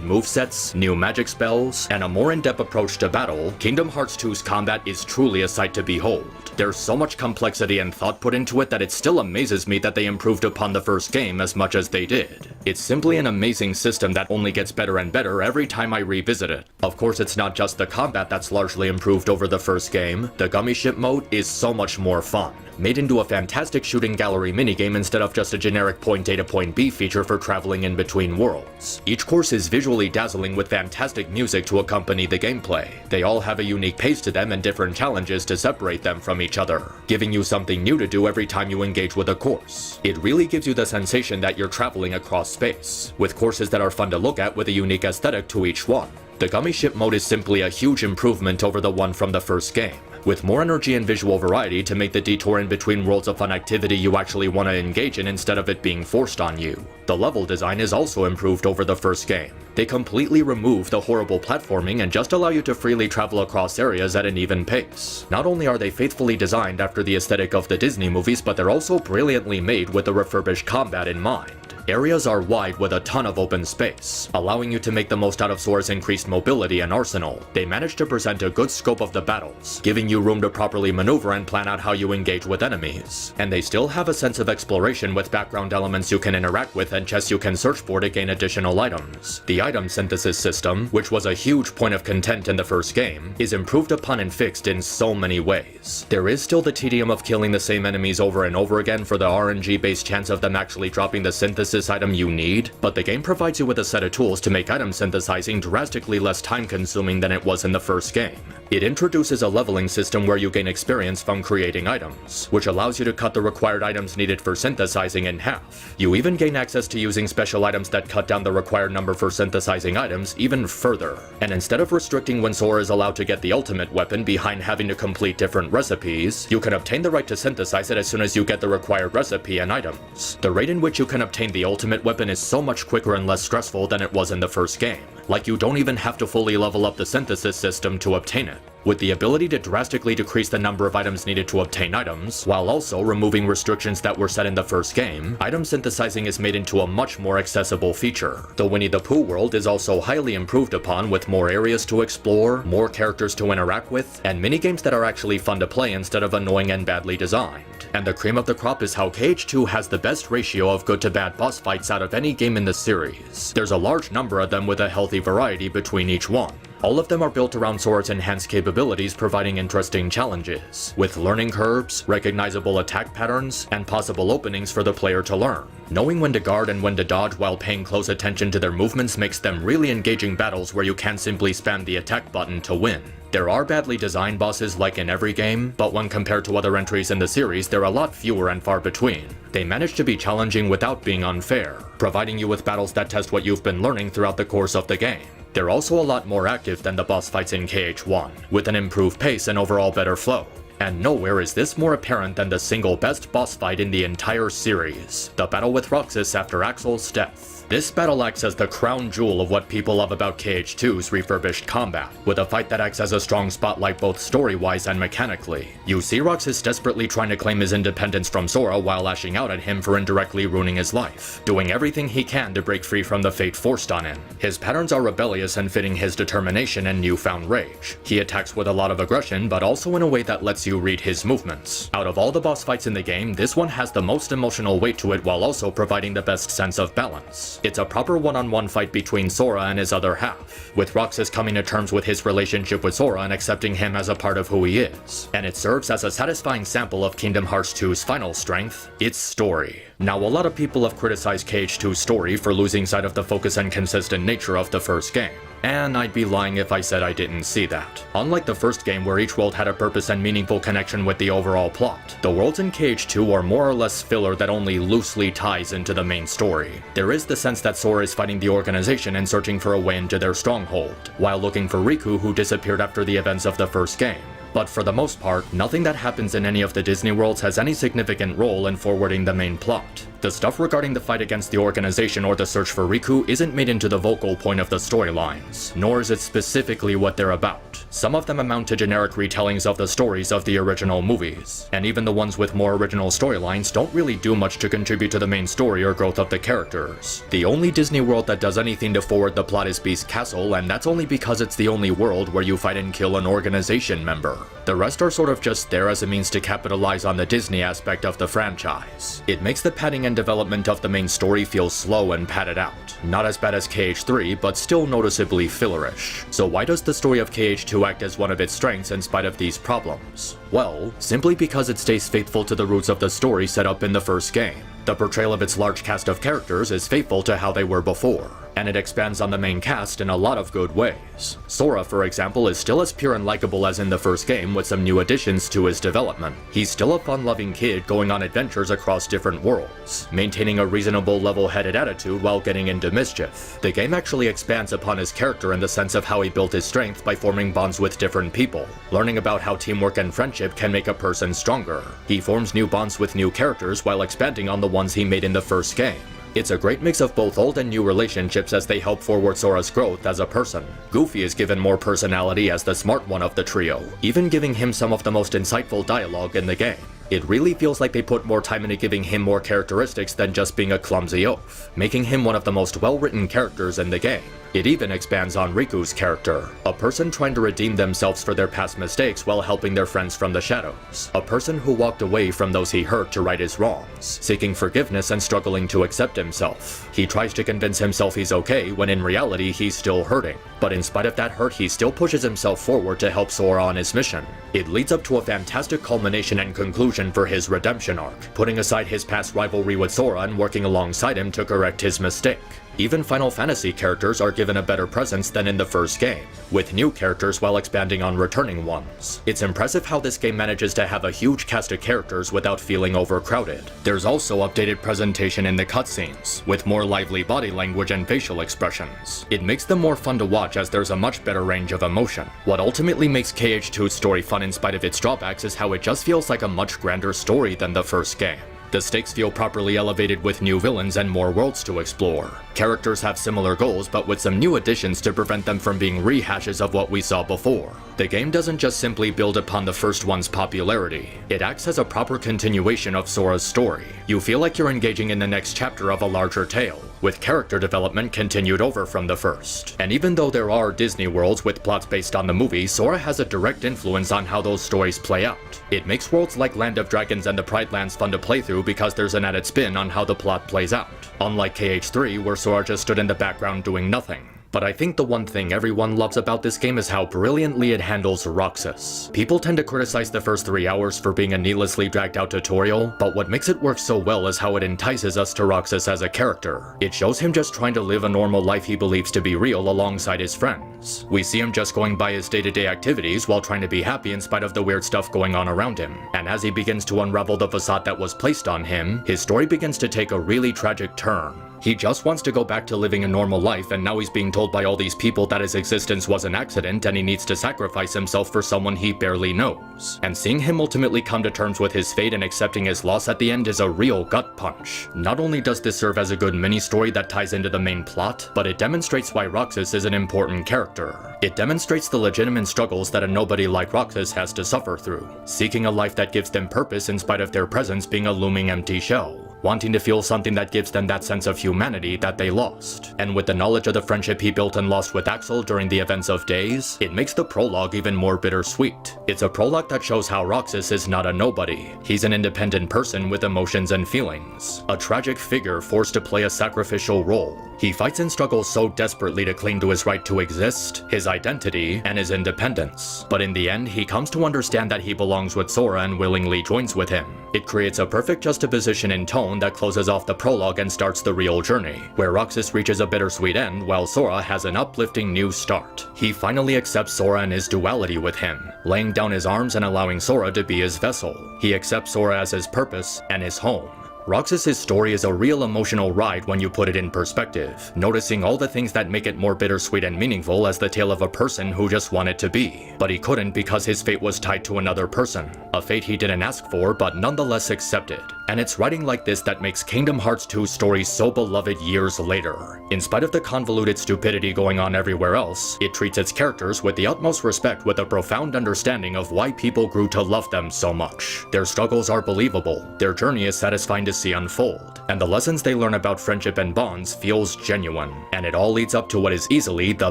movesets, new magic spells, and a more in-depth approach to battle, Kingdom Hearts 2's combat is truly a sight to behold. There's so much complexity and thought put into it that it still amazes me that they improved upon the first game as much as they did. It's simply an amazing system that only gets better and better every time I revisit it. Of course, it's not just the combat that's largely improved over the first game. The Gummy Ship mode is so much more fun, made into a fantastic shooting gallery minigame instead of just a generic point A to point B feature for traveling in between worlds. Each course is visually dazzling with fantastic music to accompany the gameplay. They all have a unique pace to them and different challenges to separate them from each other, giving you something new to do every time you engage with a course. It really gives you the sensation that you're traveling across space, with courses that are fun to look at with a unique aesthetic to each one. The Gummy Ship mode is simply a huge improvement over the one from the first game, with more energy and visual variety to make the detour in between worlds a fun activity you actually want to engage in instead of it being forced on you. The level design is also improved over the first game. They completely remove the horrible platforming and just allow you to freely travel across areas at an even pace. Not only are they faithfully designed after the aesthetic of the Disney movies, but they're also brilliantly made with the refurbished combat in mind. Areas are wide with a ton of open space, allowing you to make the most out of Sora's increased mobility and arsenal. They managed to present a good scope of the battles, giving you room to properly maneuver and plan out how you engage with enemies. And they still have a sense of exploration with background elements you can interact with and chests you can search for to gain additional items. The item synthesis system, which was a huge point of content in the first game, is improved upon and fixed in so many ways. There is still the tedium of killing the same enemies over and over again for the RNG-based chance of them actually dropping the synthesis item you need, but the game provides you with a set of tools to make item synthesizing drastically less time-consuming than it was in the first game. It introduces a leveling system where you gain experience from creating items, which allows you to cut the required items needed for synthesizing in half. You even gain access to using special items that cut down the required number for synthesizing items even further. And instead of restricting when Sora is allowed to get the ultimate weapon behind having to complete different recipes, you can obtain the right to synthesize it as soon as you get the required recipe and items. The rate in which you can obtain the ultimate weapon is so much quicker and less stressful than it was in the first game. Like, you don't even have to fully level up the synthesis system to obtain it. With the ability to drastically decrease the number of items needed to obtain items, while also removing restrictions that were set in the first game, item synthesizing is made into a much more accessible feature. The Winnie the Pooh world is also highly improved upon, with more areas to explore, more characters to interact with, and minigames that are actually fun to play instead of annoying and badly designed. And the cream of the crop is how KH2 has the best ratio of good to bad boss fights out of any game in the series. There's a large number of them with a healthy variety between each one. All of them are built around Sora's enhanced capabilities, providing interesting challenges, with learning curves, recognizable attack patterns, and possible openings for the player to learn. Knowing when to guard and when to dodge while paying close attention to their movements makes them really engaging battles where you can't simply spam the attack button to win. There are badly designed bosses like in every game, but when compared to other entries in the series, they're a lot fewer and far between. They manage to be challenging without being unfair, providing you with battles that test what you've been learning throughout the course of the game. They're also a lot more active than the boss fights in KH1, with an improved pace and overall better flow. And nowhere is this more apparent than the single best boss fight in the entire series, the battle with Roxas after Axel's death. This battle acts as the crown jewel of what people love about KH2's refurbished combat, with a fight that acts as a strong spotlight both story-wise and mechanically. You see Roxas desperately trying to claim his independence from Sora while lashing out at him for indirectly ruining his life, doing everything he can to break free from the fate forced on him. His patterns are rebellious and fitting his determination and newfound rage. He attacks with a lot of aggression, but also in a way that lets you read his movements. Out of all the boss fights in the game, this one has the most emotional weight to it while also providing the best sense of balance. It's a proper one-on-one fight between Sora and his other half, with Roxas coming to terms with his relationship with Sora and accepting him as a part of who he is. And it serves as a satisfying sample of Kingdom Hearts 2's final strength, its story. Now, a lot of people have criticized KH2's story for losing sight of the focus and consistent nature of the first game. And I'd be lying if I said I didn't see that. Unlike the first game where each world had a purpose and meaningful connection with the overall plot, the worlds in KH2 are more or less filler that only loosely ties into the main story. There is the sense that Sora is fighting the organization and searching for a way into their stronghold, while looking for Riku, who disappeared after the events of the first game. But for the most part, nothing that happens in any of the Disney worlds has any significant role in forwarding the main plot. The stuff regarding the fight against the organization or the search for Riku isn't made into the vocal point of the storylines, nor is it specifically what they're about. Some of them amount to generic retellings of the stories of the original movies, and even the ones with more original storylines don't really do much to contribute to the main story or growth of the characters. The only Disney world that does anything to forward the plot is Beast Castle, and that's only because it's the only world where you fight and kill an organization member. The rest are sort of just there as a means to capitalize on the Disney aspect of the franchise. It makes the padding and development of the main story feel slow and padded out. Not as bad as KH3, but still noticeably fillerish. So why does the story of KH2 act as one of its strengths in spite of these problems? Well, simply because it stays faithful to the roots of the story set up in the first game. The portrayal of its large cast of characters is faithful to how they were before, and it expands on the main cast in a lot of good ways. Sora, for example, is still as pure and likable as in the first game with some new additions to his development. He's still a fun-loving kid going on adventures across different worlds, maintaining a reasonable level-headed attitude while getting into mischief. The game actually expands upon his character in the sense of how he built his strength by forming bonds with different people, learning about how teamwork and friendship can make a person stronger. He forms new bonds with new characters while expanding on the ones he made in the first game. It's a great mix of both old and new relationships as they help forward Sora's growth as a person. Goofy is given more personality as the smart one of the trio, even giving him some of the most insightful dialogue in the game. It really feels like they put more time into giving him more characteristics than just being a clumsy oaf, making him one of the most well-written characters in the game. It even expands on Riku's character, a person trying to redeem themselves for their past mistakes while helping their friends from the shadows. A person who walked away from those he hurt to right his wrongs, seeking forgiveness and struggling to accept himself. He tries to convince himself he's okay when in reality he's still hurting. But in spite of that hurt, he still pushes himself forward to help Sora on his mission. It leads up to a fantastic culmination and conclusion for his redemption arc, putting aside his past rivalry with Sora and working alongside him to correct his mistake. Even Final Fantasy characters are given a better presence than in the first game, with new characters while expanding on returning ones. It's impressive how this game manages to have a huge cast of characters without feeling overcrowded. There's also updated presentation in the cutscenes, with more lively body language and facial expressions. It makes them more fun to watch as there's a much better range of emotion. What ultimately makes KH2's story fun in spite of its drawbacks is how it just feels like a much grander story than the first game. The stakes feel properly elevated with new villains and more worlds to explore. Characters have similar goals, but with some new additions to prevent them from being rehashes of what we saw before. The game doesn't just simply build upon the first one's popularity. It acts as a proper continuation of Sora's story. You feel like you're engaging in the next chapter of a larger tale, with character development continued over from the first. And even though there are Disney worlds with plots based on the movie, Sora has a direct influence on how those stories play out. It makes worlds like Land of Dragons and the Pride Lands fun to play through because there's an added spin on how the plot plays out, unlike KH3 where Sora just stood in the background doing nothing. But I think the one thing everyone loves about this game is how brilliantly it handles Roxas. People tend to criticize the first 3 hours for being a needlessly dragged out tutorial, but what makes it work so well is how it entices us to Roxas as a character. It shows him just trying to live a normal life he believes to be real alongside his friends. We see him just going by his day-to-day activities while trying to be happy in spite of the weird stuff going on around him. And as he begins to unravel the facade that was placed on him, his story begins to take a really tragic turn. He just wants to go back to living a normal life, and now he's being told by all these people that his existence was an accident and he needs to sacrifice himself for someone he barely knows. And seeing him ultimately come to terms with his fate and accepting his loss at the end is a real gut punch. Not only does this serve as a good mini-story that ties into the main plot, but it demonstrates why Roxas is an important character. It demonstrates the legitimate struggles that a nobody like Roxas has to suffer through, seeking a life that gives them purpose in spite of their presence being a looming empty shell. Wanting to feel something that gives them that sense of humanity that they lost. And with the knowledge of the friendship he built and lost with Axel during the events of Days, it makes the prologue even more bittersweet. It's a prologue that shows how Roxas is not a nobody. He's an independent person with emotions and feelings. A tragic figure forced to play a sacrificial role. He fights and struggles so desperately to cling to his right to exist, his identity, and his independence. But in the end, he comes to understand that he belongs with Sora and willingly joins with him. It creates a perfect juxtaposition in tone stone that closes off the prologue and starts the real journey, where Roxas reaches a bittersweet end while Sora has an uplifting new start. He finally accepts Sora and his duality with him, laying down his arms and allowing Sora to be his vessel. He accepts Sora as his purpose and his home. Roxas' story is a real emotional ride when you put it in perspective, noticing all the things that make it more bittersweet and meaningful as the tale of a person who just wanted to be. But he couldn't because his fate was tied to another person, a fate he didn't ask for but nonetheless accepted. And it's writing like this that makes Kingdom Hearts 2's story so beloved years later. In spite of the convoluted stupidity going on everywhere else, it treats its characters with the utmost respect with a profound understanding of why people grew to love them so much. Their struggles are believable, their journey is satisfying to see unfold, and the lessons they learn about friendship and bonds feels genuine. And it all leads up to what is easily the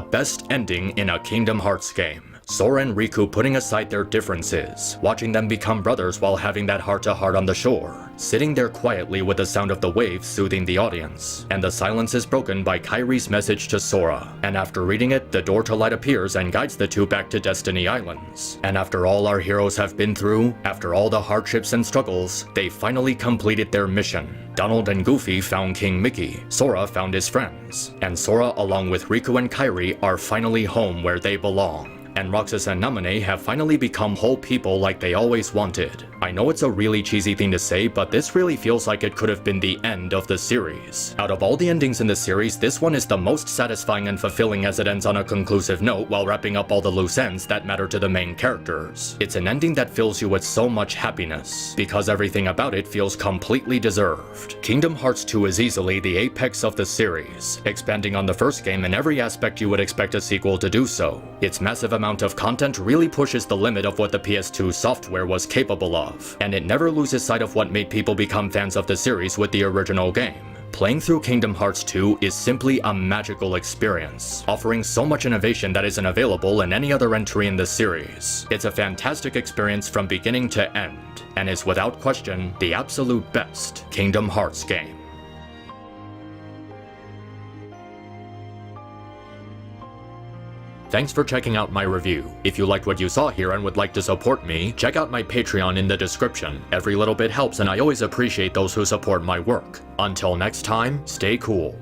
best ending in a Kingdom Hearts game. Sora and Riku putting aside their differences, watching them become brothers while having that heart-to-heart on the shore, sitting there quietly with the sound of the waves soothing the audience, and the silence is broken by Kairi's message to Sora, and after reading it, the door to light appears and guides the two back to Destiny Islands. And after all our heroes have been through, after all the hardships and struggles, they finally completed their mission. Donald and Goofy found King Mickey, Sora found his friends, and Sora along with Riku and Kairi are finally home where they belong. And Roxas and Naminé have finally become whole people like they always wanted. I know it's a really cheesy thing to say, but this really feels like it could have been the end of the series. Out of all the endings in the series, this one is the most satisfying and fulfilling as it ends on a conclusive note while wrapping up all the loose ends that matter to the main characters. It's an ending that fills you with so much happiness, because everything about it feels completely deserved. Kingdom Hearts 2 is easily the apex of the series, expanding on the first game in every aspect you would expect a sequel to do so. Its massive amount of content really pushes the limit of what the PS2 software was capable of, and it never loses sight of what made people become fans of the series with the original game. Playing through Kingdom Hearts 2 is simply a magical experience, offering so much innovation that isn't available in any other entry in the series. It's a fantastic experience from beginning to end, and is without question the absolute best Kingdom Hearts game. Thanks for checking out my review. If you liked what you saw here and would like to support me, check out my Patreon in the description. Every little bit helps and I always appreciate those who support my work. Until next time, stay cool.